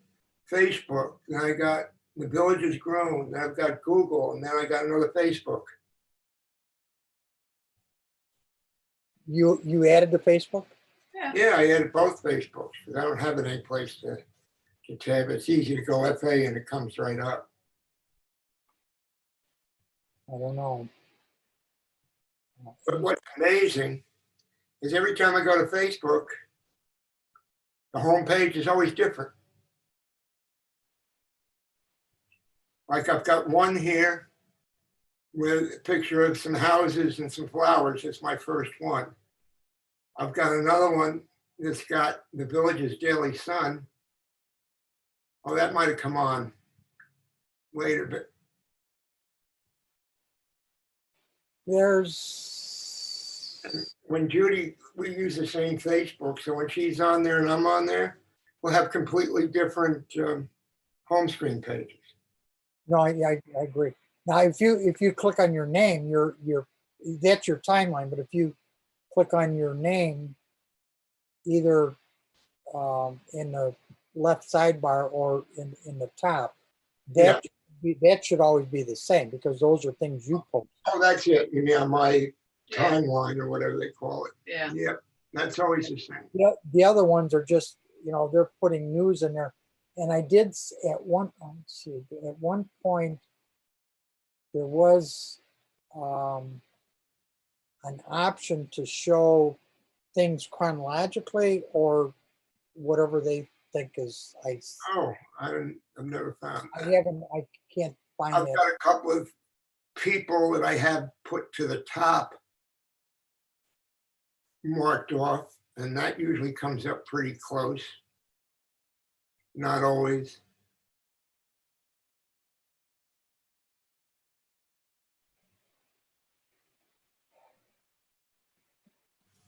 [SPEAKER 4] Facebook. Then I got the Village is Grown. Then I've got Google, and then I got another Facebook.
[SPEAKER 1] You added to Facebook?
[SPEAKER 4] Yeah, I added both Facebooks because I don't have it any place to tab. It's easy to go FA and it comes right up.
[SPEAKER 1] I don't know.
[SPEAKER 4] But what's amazing is every time I go to Facebook, the homepage is always different. Like I've got one here with a picture of some houses and some flowers. It's my first one. I've got another one that's got the Village's Daily Sun. Oh, that might have come on later, but
[SPEAKER 1] There's,
[SPEAKER 4] when Judy, we use the same Facebook, so when she's on there and I'm on there, we'll have completely different home screen pages.
[SPEAKER 1] no, I agree. Now, if you click on your name, that's your timeline. But if you click on your name, either in the left sidebar or in the top, that should always be the same because those are things you post.
[SPEAKER 4] Oh, that's it. You mean on my timeline or whatever they call it.
[SPEAKER 5] Yeah.
[SPEAKER 4] Yep, that's always the same.
[SPEAKER 1] The other ones are just, they're putting news in there. And I did at one point, there was an option to show things chronologically or whatever they think is.
[SPEAKER 4] Oh, I've never found that.
[SPEAKER 1] I can't find
[SPEAKER 4] I've
[SPEAKER 1] that.
[SPEAKER 4] got a couple of people that I have put to the top marked off, and that usually comes up pretty close. Not always.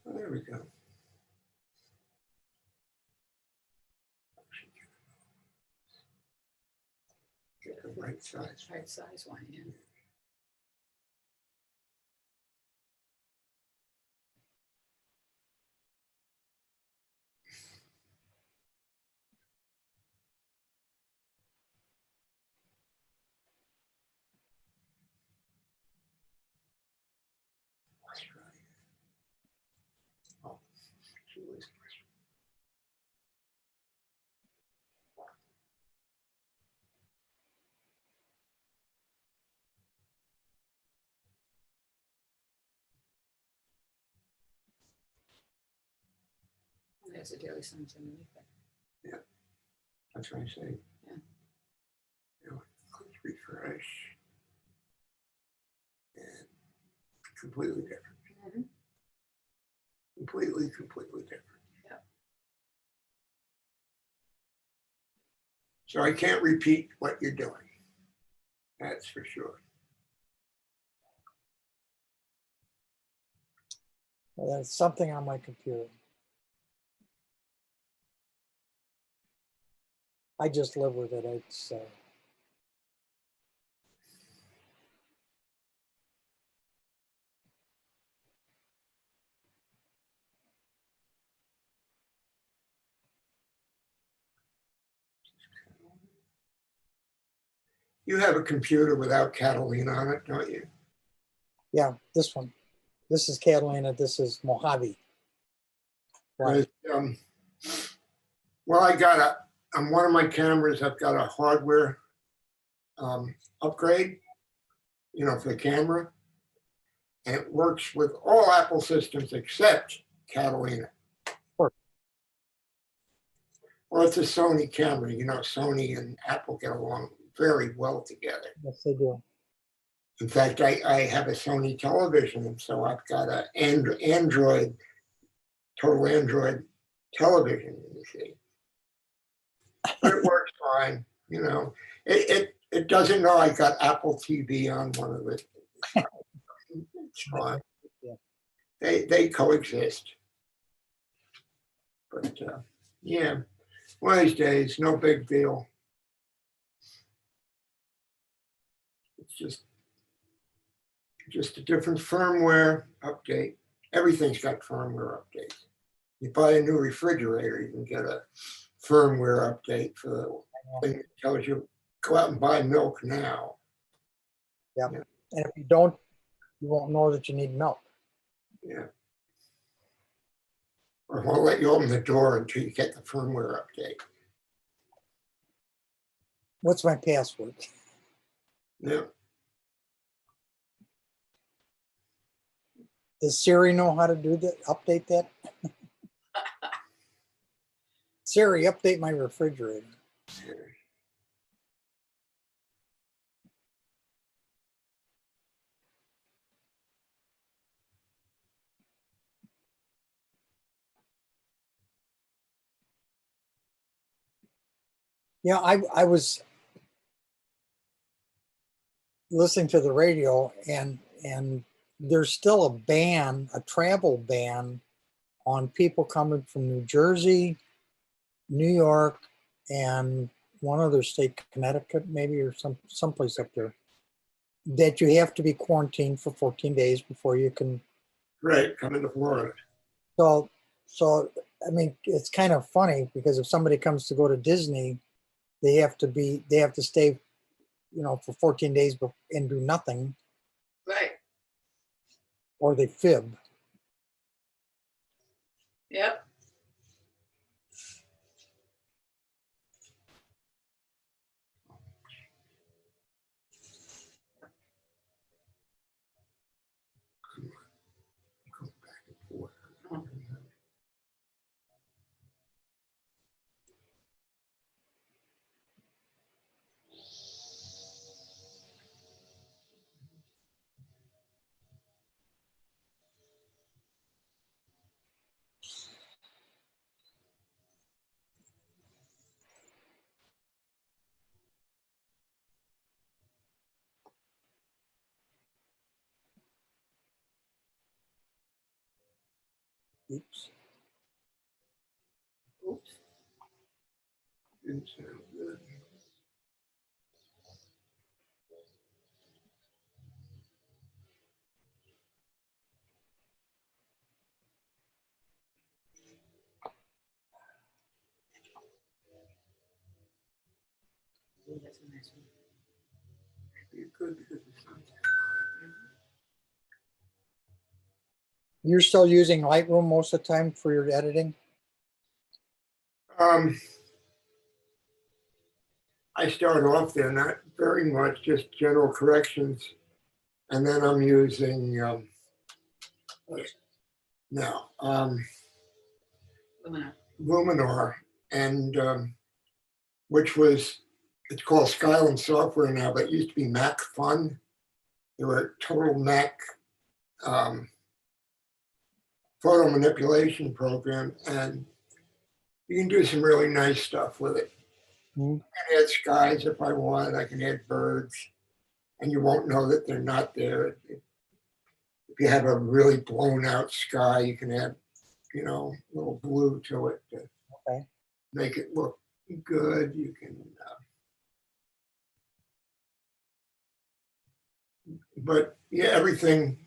[SPEAKER 4] Oh, there we go. Get the right size.
[SPEAKER 5] Right size one, yeah. has a daily signs underneath it.
[SPEAKER 4] That's what I say.
[SPEAKER 5] Yeah.
[SPEAKER 4] You know, click refresh. And completely different.
[SPEAKER 5] Mhm.
[SPEAKER 4] Completely different.
[SPEAKER 5] Yeah.
[SPEAKER 4] So I can't repeat what you're doing. That's for sure.
[SPEAKER 1] Well, that's something on my computer. I just live with it. It's
[SPEAKER 4] You have a computer without Catalina on it, don't you?
[SPEAKER 1] yeah, this one. This is Catalina. This is Mojave. Right.
[SPEAKER 4] Um, well, I got on one of my cameras, I've got a hardware upgrade, you know, for the camera. And it works with all Apple systems except Catalina.
[SPEAKER 1] Sure.
[SPEAKER 4] Well, it's a Sony camera. You know, Sony and Apple get along very well together.
[SPEAKER 1] Yes, they do.
[SPEAKER 4] In fact, I have a Sony television, and so I've got a Android, total Android television, you see. But it works fine, you know. It doesn't know I got Apple TV on one of it. It's fine.
[SPEAKER 1] Yeah.
[SPEAKER 4] They coexist. But yeah, one of these days, no big deal. It's just a different firmware update. Everything's got firmware updates. You buy a new refrigerator, you can get a firmware update for the thing that tells you go out and buy milk now.
[SPEAKER 1] Yeah. And if you don't, you won't know that you need milk.
[SPEAKER 4] Yeah. Or won't let you open the door until you get the firmware update.
[SPEAKER 1] What's my password?
[SPEAKER 4] Yeah.
[SPEAKER 1] Does Siri know how to do that? Update that? Siri, update my refrigerator. Yeah, I was listening to the radio and there's still a ban, a travel ban on people coming from New Jersey, New York, and one other state, Connecticut maybe, or someplace up there, that you have to be quarantined for 14 days before you can.
[SPEAKER 4] Right, coming to Florida.
[SPEAKER 1] So I mean, it's kind of funny because if somebody comes to go to Disney, they have to stay, you know, for 14 days and do nothing,
[SPEAKER 5] Right.
[SPEAKER 1] or they fib.
[SPEAKER 5] Yep.
[SPEAKER 4] Go back and forth.
[SPEAKER 1] Oops.
[SPEAKER 5] Oops.
[SPEAKER 4] Didn't sound good.
[SPEAKER 5] Ooh, that's a nice one.
[SPEAKER 4] Be good because it's not.
[SPEAKER 1] You're still using Lightroom most of the time for your editing?
[SPEAKER 4] I start off there, not very much, just general corrections. And then I'm using,
[SPEAKER 5] Oops.
[SPEAKER 4] no,
[SPEAKER 5] Lumina.
[SPEAKER 4] Luminar, and which was, it's called Skyline Software now, but it used to be Mac Fun. They were a total Mac photo manipulation program, and you can do some really nice stuff with it.
[SPEAKER 1] Hmm.
[SPEAKER 4] I can add skies if I want. I can add birds, and you won't know that they're not there. If you have a really blown out sky, you can add, you know, a little blue to it to
[SPEAKER 1] Okay.
[SPEAKER 4] make it look good. You can, but yeah, everything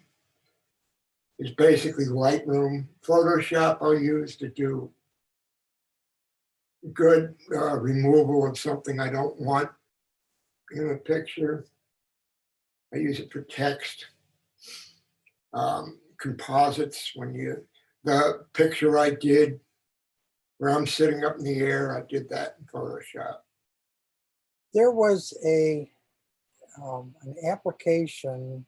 [SPEAKER 4] is basically Lightroom. Photoshop I'll use to do good removal of something I don't want in a picture. I use it for text. Composites, the picture I did where I'm sitting up in the air, I did that in Photoshop.
[SPEAKER 1] There was an application.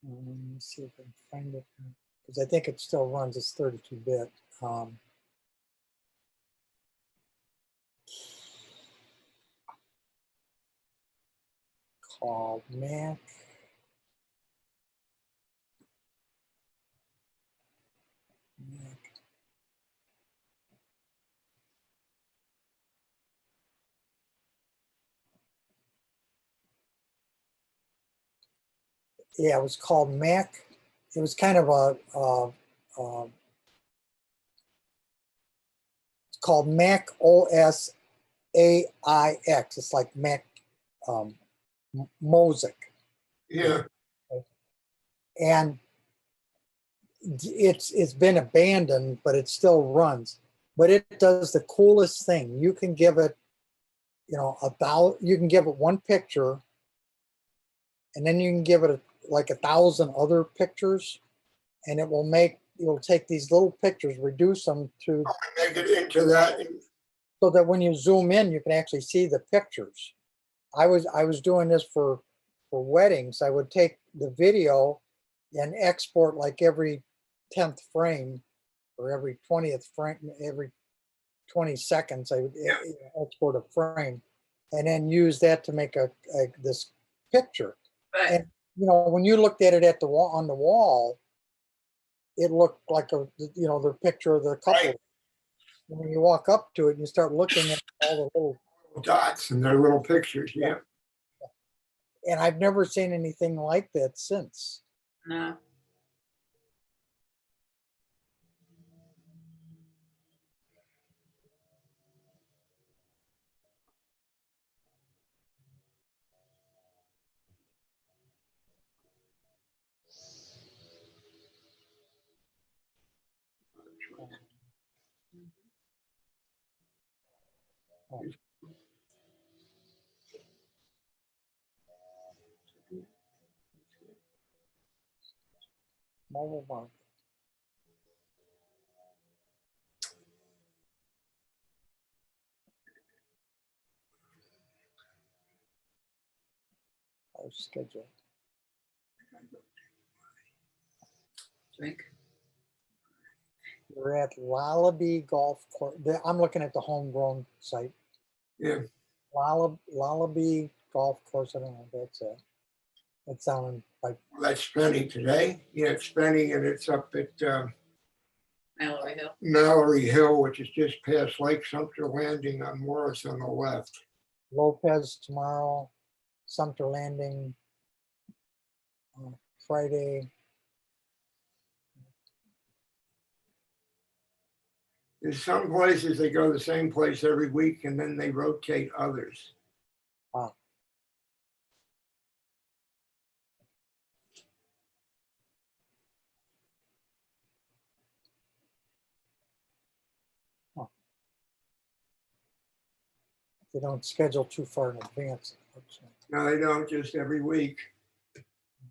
[SPEAKER 1] Let me see if I can find it, because I think it still runs. It's 32-bit. Called Mac. Yeah, it was called Mac. It was kind of it's called Mac OS AIX. It's like Mac Mosaic,
[SPEAKER 4] Yeah,
[SPEAKER 1] and it's been abandoned, but it still runs. But it does the coolest thing. You can give it, you know, you can give it one picture, and then you can give it like 1,000 other pictures, and it'll take these little pictures, reduce them to,
[SPEAKER 4] make it into that.
[SPEAKER 1] so that when you zoom in, you can actually see the pictures. I was doing this for weddings. I would take the video and export like every 10th frame or every 20th frame, every 20 seconds, I would export a frame, and then use that to make this picture.
[SPEAKER 5] Right.
[SPEAKER 1] And you know, when you looked at it at the wall, on the wall, it looked like the picture of the couple.
[SPEAKER 4] Right.
[SPEAKER 1] And when you walk up to it and you start looking at all the little,
[SPEAKER 4] Dots and their little pictures. Yeah.
[SPEAKER 1] and I've never seen anything like that since.
[SPEAKER 5] No.
[SPEAKER 1] Mobile market. Our schedule.
[SPEAKER 5] Drink.
[SPEAKER 1] We're at Lullaby Golf Course. I'm looking at the homegrown site.
[SPEAKER 4] Yeah.
[SPEAKER 1] Lullaby Golf Course. I don't know if that's it. It's down in
[SPEAKER 4] That's Spenny today. Yeah, it's Spenny, and it's up at
[SPEAKER 5] Mallory Hill.
[SPEAKER 4] Mallory Hill, which is just past Lake Sumter Landing on Morris on the left.
[SPEAKER 1] Lopez tomorrow, Sumter Landing Friday.
[SPEAKER 4] There's some places they go the same place every week, and then they rotate others.
[SPEAKER 1] Wow. They don't schedule too far in advance.
[SPEAKER 4] No, they don't, just every week.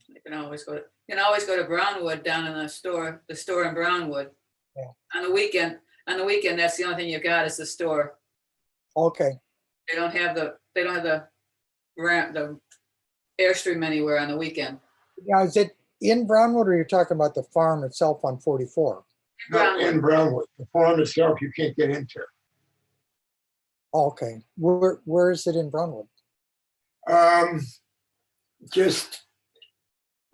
[SPEAKER 5] You can always go to Brownwood down in the store in Brownwood.
[SPEAKER 1] Yeah.
[SPEAKER 5] On the weekend, that's the only thing you got is the store.
[SPEAKER 1] Okay.
[SPEAKER 5] They don't have the Airstream anywhere on the weekend.
[SPEAKER 1] Now, is it in Brownwood, or you're talking about the farm itself on 44?
[SPEAKER 4] Not in Brownwood. The farm itself, you can't get into.
[SPEAKER 1] Oh, okay. Where is it in Brunwood?
[SPEAKER 4] Just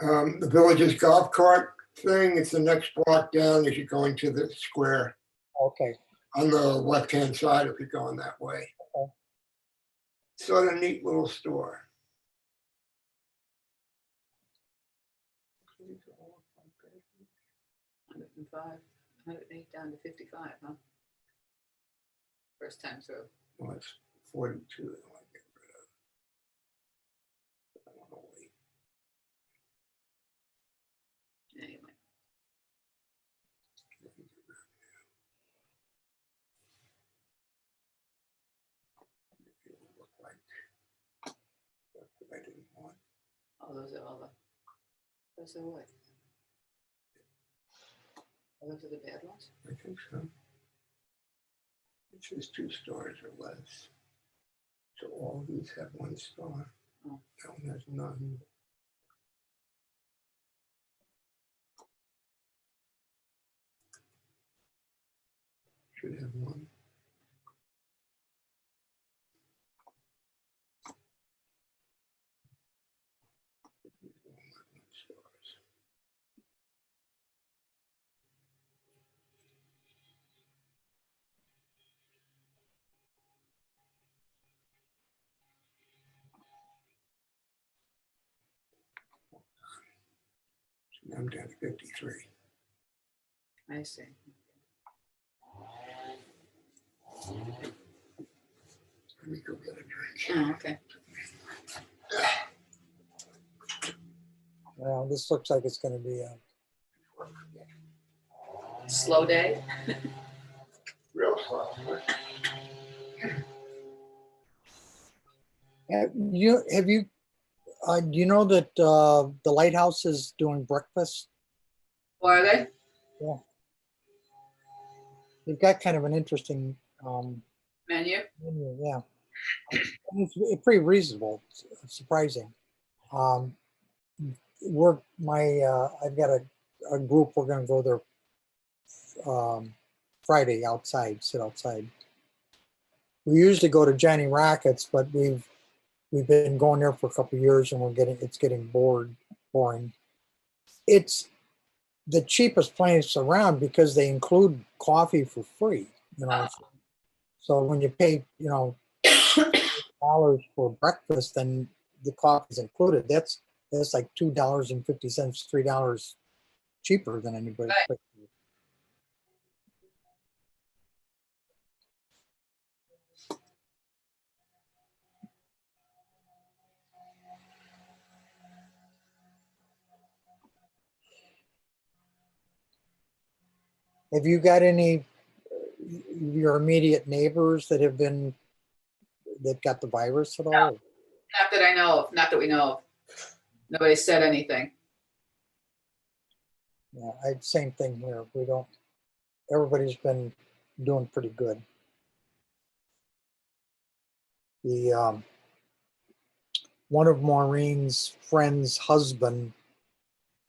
[SPEAKER 4] the village's golf cart thing. It's the next block down as you're going to the square
[SPEAKER 1] Okay.
[SPEAKER 4] on the left-hand side if you're going that way.
[SPEAKER 1] Okay.
[SPEAKER 4] Sort of neat little store.
[SPEAKER 5] 105, 108 down to 55, huh? First time through.
[SPEAKER 4] Well, it's 42. I want to get rid of. I want to wait.
[SPEAKER 5] Anyway,
[SPEAKER 4] It would look like that's what I didn't want.
[SPEAKER 5] oh, those are all the, those are what? Oh, those are the bad ones?
[SPEAKER 4] I think so. It says 2 stars or less. So all these have 1 star.
[SPEAKER 5] Oh.
[SPEAKER 4] That one has none. Should have 1. Stars. So I'm down to 53.
[SPEAKER 5] I see.
[SPEAKER 4] Let me go get a drink.
[SPEAKER 5] Oh, okay.
[SPEAKER 1] Well, this looks like it's going to be a
[SPEAKER 5] Slow day.
[SPEAKER 4] Real slow.
[SPEAKER 1] Have you do you know that the lighthouse is doing breakfast?
[SPEAKER 5] Or are they?
[SPEAKER 1] Yeah. They've got kind of an interesting
[SPEAKER 5] Menu?
[SPEAKER 1] menu, yeah. And it's pretty reasonable, it's surprising. I've got a group, we're gonna go there Friday outside, sit outside. We usually go to Johnny Rockets, but we've been going there for a couple of years and it's getting boring. It's the cheapest place around because they include coffee for free, you know. So when you pay, $dollars for breakfast, then the coffee is included. That's like $2.50, $3 cheaper than anybody.
[SPEAKER 5] Right.
[SPEAKER 1] Have you got any your immediate neighbors that got the virus at all?
[SPEAKER 5] No. Not that I know of, not that we know of. Nobody said anything.
[SPEAKER 1] Yeah, same thing here. Everybody's been doing pretty good. The one of Maureen's friend's husband,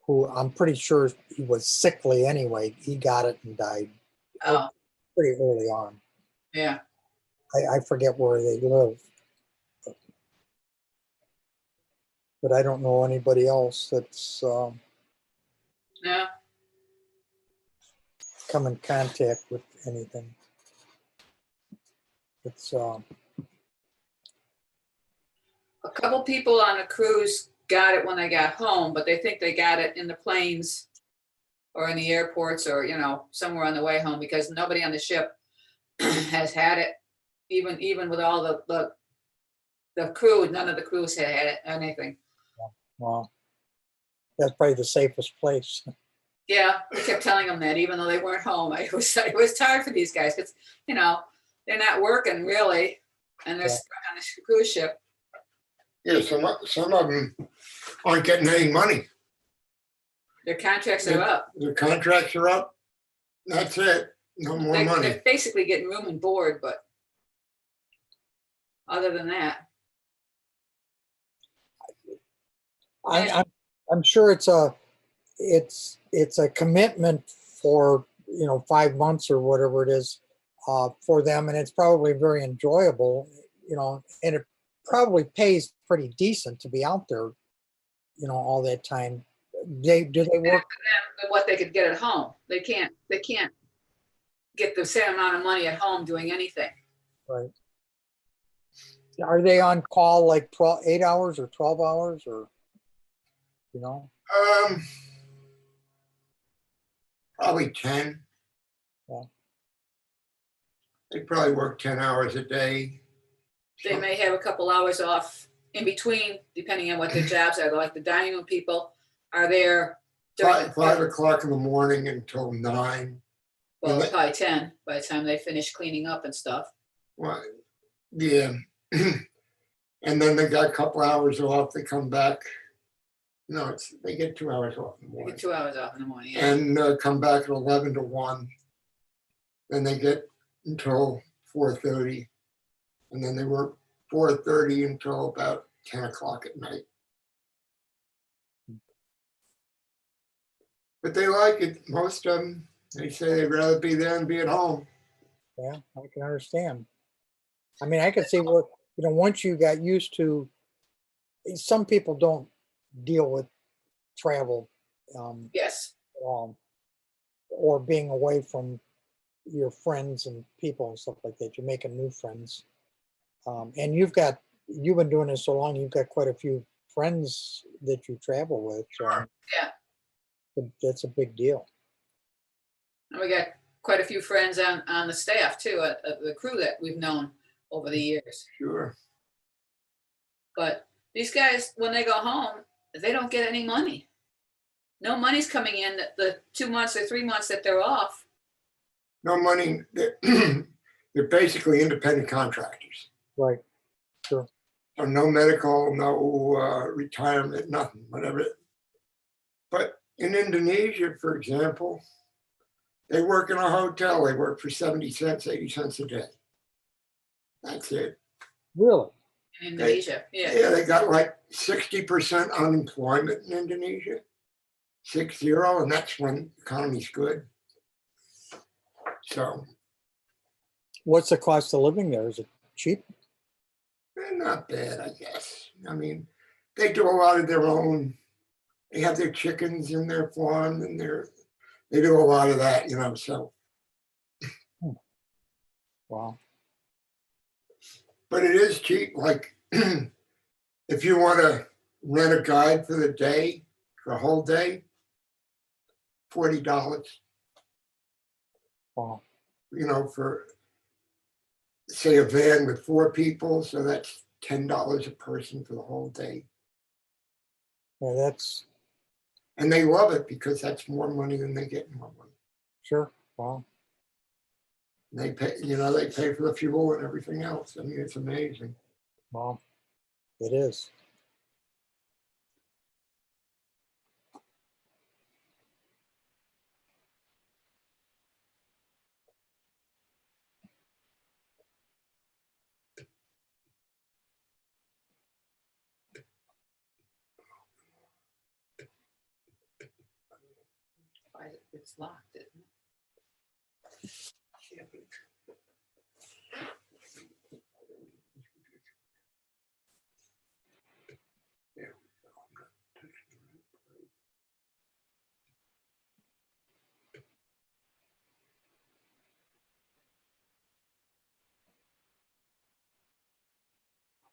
[SPEAKER 1] who I'm pretty sure he was sickly anyway, he got it and died
[SPEAKER 5] Oh,
[SPEAKER 1] pretty early on.
[SPEAKER 5] yeah.
[SPEAKER 1] I forget where they live, but I don't know anybody else that's
[SPEAKER 5] Yeah.
[SPEAKER 1] come in contact with anything. It's
[SPEAKER 5] A couple people on a cruise got it when they got home, but they think they got it in the planes or in the airports or, somewhere on the way home because nobody on the ship has had it. Even with all the crew, none of the crews had it, anything.
[SPEAKER 1] well, that's probably the safest place.
[SPEAKER 5] Yeah, we kept telling them that even though they weren't home. It was tired for these guys because, they're not working really and they're
[SPEAKER 1] Yeah.
[SPEAKER 5] stuck on the cruise ship.
[SPEAKER 4] Yeah, some of them aren't getting any money.
[SPEAKER 5] Their contracts are up.
[SPEAKER 4] Their contracts are up. That's it. No more money.
[SPEAKER 5] They're basically getting room and board, but other than that,
[SPEAKER 1] I'm sure it's a commitment for 5 months or whatever it is for them. And it's probably very enjoyable, and it probably pays pretty decent to be out there, all that time. Do they work?
[SPEAKER 5] Than what they could get at home. They can't get the same amount of money at home doing anything.
[SPEAKER 1] Right. Are they on call like 8 hours or 12 hours or,
[SPEAKER 4] Probably 10.
[SPEAKER 1] Yeah.
[SPEAKER 4] They probably work 10 hours a day.
[SPEAKER 5] They may have a couple hours off in between, depending on what their jobs are. Like the dining room people are there during
[SPEAKER 4] 5 o'clock in the morning until 9.
[SPEAKER 5] well, probably 10 by the time they finish cleaning up and stuff.
[SPEAKER 4] Well, yeah. And then they got a couple hours off. They come back. No, they get 2 hours off in the
[SPEAKER 5] They
[SPEAKER 4] morning.
[SPEAKER 5] get 2 hours off in the morning. Yeah.
[SPEAKER 4] And come back at 11 to 1. Then they get until 4:30. And then they work 4:30 until about 10 o'clock at night. But they like it. Most of them, they say they'd rather be there than be at home.
[SPEAKER 1] Yeah, I can understand. I mean, I could see what, once you got used to, some people don't deal with travel
[SPEAKER 5] Yes.
[SPEAKER 1] at all, or being away from your friends and people and stuff like that. You're making new friends. And you've been doing this so long, you've got quite a few friends that you travel with. So
[SPEAKER 5] Yeah.
[SPEAKER 1] that's a big deal.
[SPEAKER 5] And we got quite a few friends on the staff too, the crew that we've known over the years.
[SPEAKER 4] Sure.
[SPEAKER 5] But these guys, when they go home, they don't get any money. No money's coming in the 2 months or 3 months that they're off.
[SPEAKER 4] No money. They're basically independent contractors.
[SPEAKER 1] Right. Sure.
[SPEAKER 4] So no medical, no retirement, nothing, whatever. But in Indonesia, for example, they work in a hotel. They work for 70 cents, 80 cents a day. That's it.
[SPEAKER 1] Really?
[SPEAKER 5] In Indonesia. Yeah.
[SPEAKER 4] Yeah, they got like 60% unemployment in Indonesia. 60, and that's when the economy's good. So
[SPEAKER 1] What's the cost of living there? Is it cheap?
[SPEAKER 4] not bad, I guess. I mean, they do a lot of their own. They have their chickens in their farm, and they do a lot of that, So,
[SPEAKER 1] Wow.
[SPEAKER 4] but it is cheap. Like, if you want to rent a guide for the day, for a whole day, $40.
[SPEAKER 1] Wow.
[SPEAKER 4] For say a van with 4 people, so that's $10 a person for the whole day.
[SPEAKER 1] Yeah, that's
[SPEAKER 4] And they love it because that's more money than they get in one month.
[SPEAKER 1] sure. Wow.
[SPEAKER 4] And they pay for the fuel and everything else. I mean, it's amazing.
[SPEAKER 1] Wow. It is.
[SPEAKER 5] It's locked, isn't it?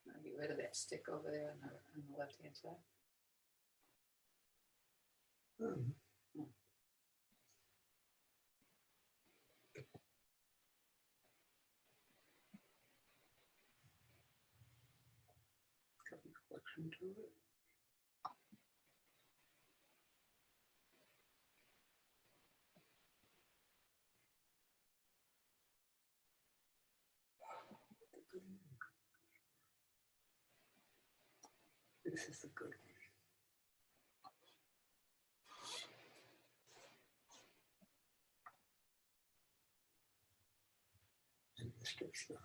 [SPEAKER 5] I'll get rid of that stick over there on the left-hand side.
[SPEAKER 4] This is a good one. And Mr. Stein.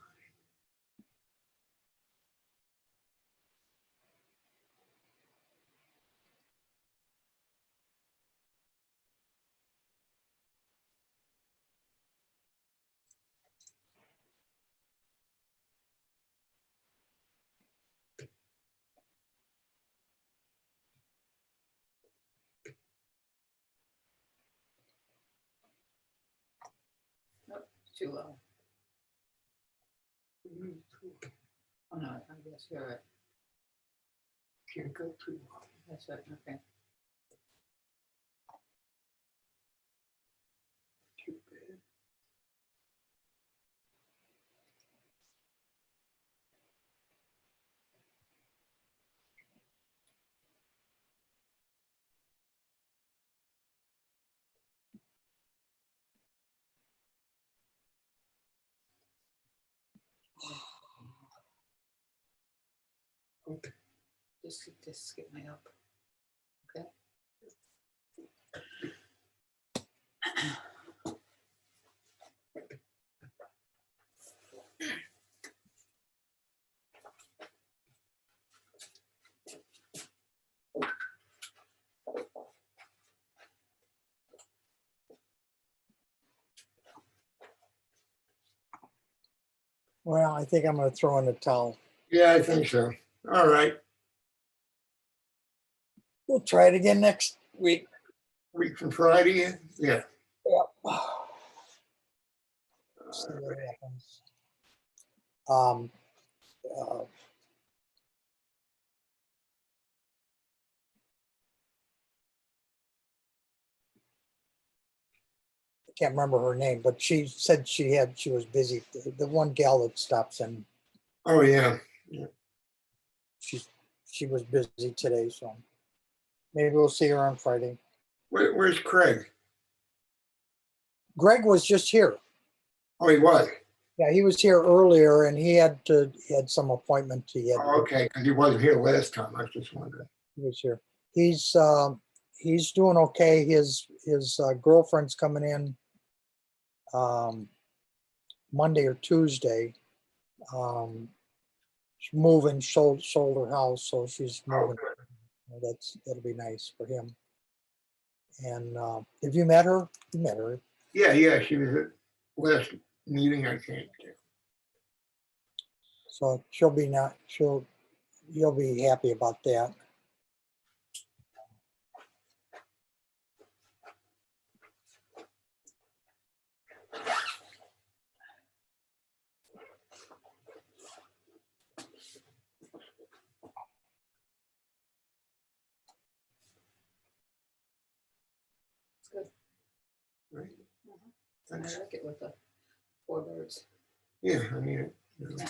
[SPEAKER 5] too low. Oh, no, I guess you're right.
[SPEAKER 4] Can't go too long.
[SPEAKER 5] That's right, okay.
[SPEAKER 4] Too bad. Okay.
[SPEAKER 5] Just skip me up. Okay.
[SPEAKER 1] Well, I think I'm gonna throw in the towel.
[SPEAKER 4] Yeah, I think so. All right.
[SPEAKER 1] We'll try it again next week.
[SPEAKER 4] Week from Friday. Yeah.
[SPEAKER 1] Yep. See what happens. Um, uh, I can't remember her name, but she said she was busy. The one gal that stops in,
[SPEAKER 4] Oh, yeah.
[SPEAKER 1] she was busy today, so maybe we'll see her on Friday.
[SPEAKER 4] Where's Craig?
[SPEAKER 1] Greg was just here.
[SPEAKER 4] Oh, he was.
[SPEAKER 1] Yeah, he was here earlier and he had some appointment he had.
[SPEAKER 4] Oh, okay, because he wasn't here last time. I was just wondering.
[SPEAKER 1] He was here. He's doing okay. His girlfriend's coming in Monday or Tuesday. She's moving, sold her house, so she's
[SPEAKER 4] Oh,
[SPEAKER 1] moving.
[SPEAKER 4] good.
[SPEAKER 1] That'll be nice for him. And have you met her? You met her.
[SPEAKER 4] Yeah, she was at last meeting, I think.
[SPEAKER 1] So you'll be happy about that.
[SPEAKER 5] It's good.
[SPEAKER 4] Right.
[SPEAKER 5] I like it with the 4 birds.
[SPEAKER 4] Yeah, I mean, you know,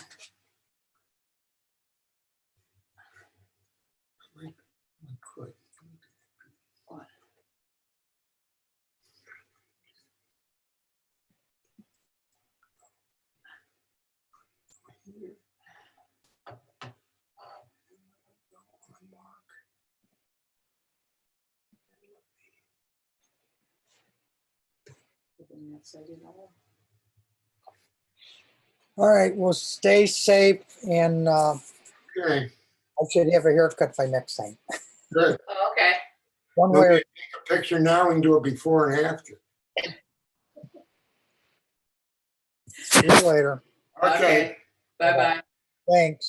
[SPEAKER 4] I could.
[SPEAKER 5] What? Open that side, you know.
[SPEAKER 1] All right, well, stay safe and
[SPEAKER 4] Okay,
[SPEAKER 1] I should have a haircut by next time.
[SPEAKER 4] good.
[SPEAKER 5] Oh, okay.
[SPEAKER 1] One
[SPEAKER 4] We'll
[SPEAKER 1] way or
[SPEAKER 4] take a picture now and do it before and after.
[SPEAKER 1] see you later.
[SPEAKER 4] Okay.
[SPEAKER 5] Bye-bye.
[SPEAKER 1] Thanks.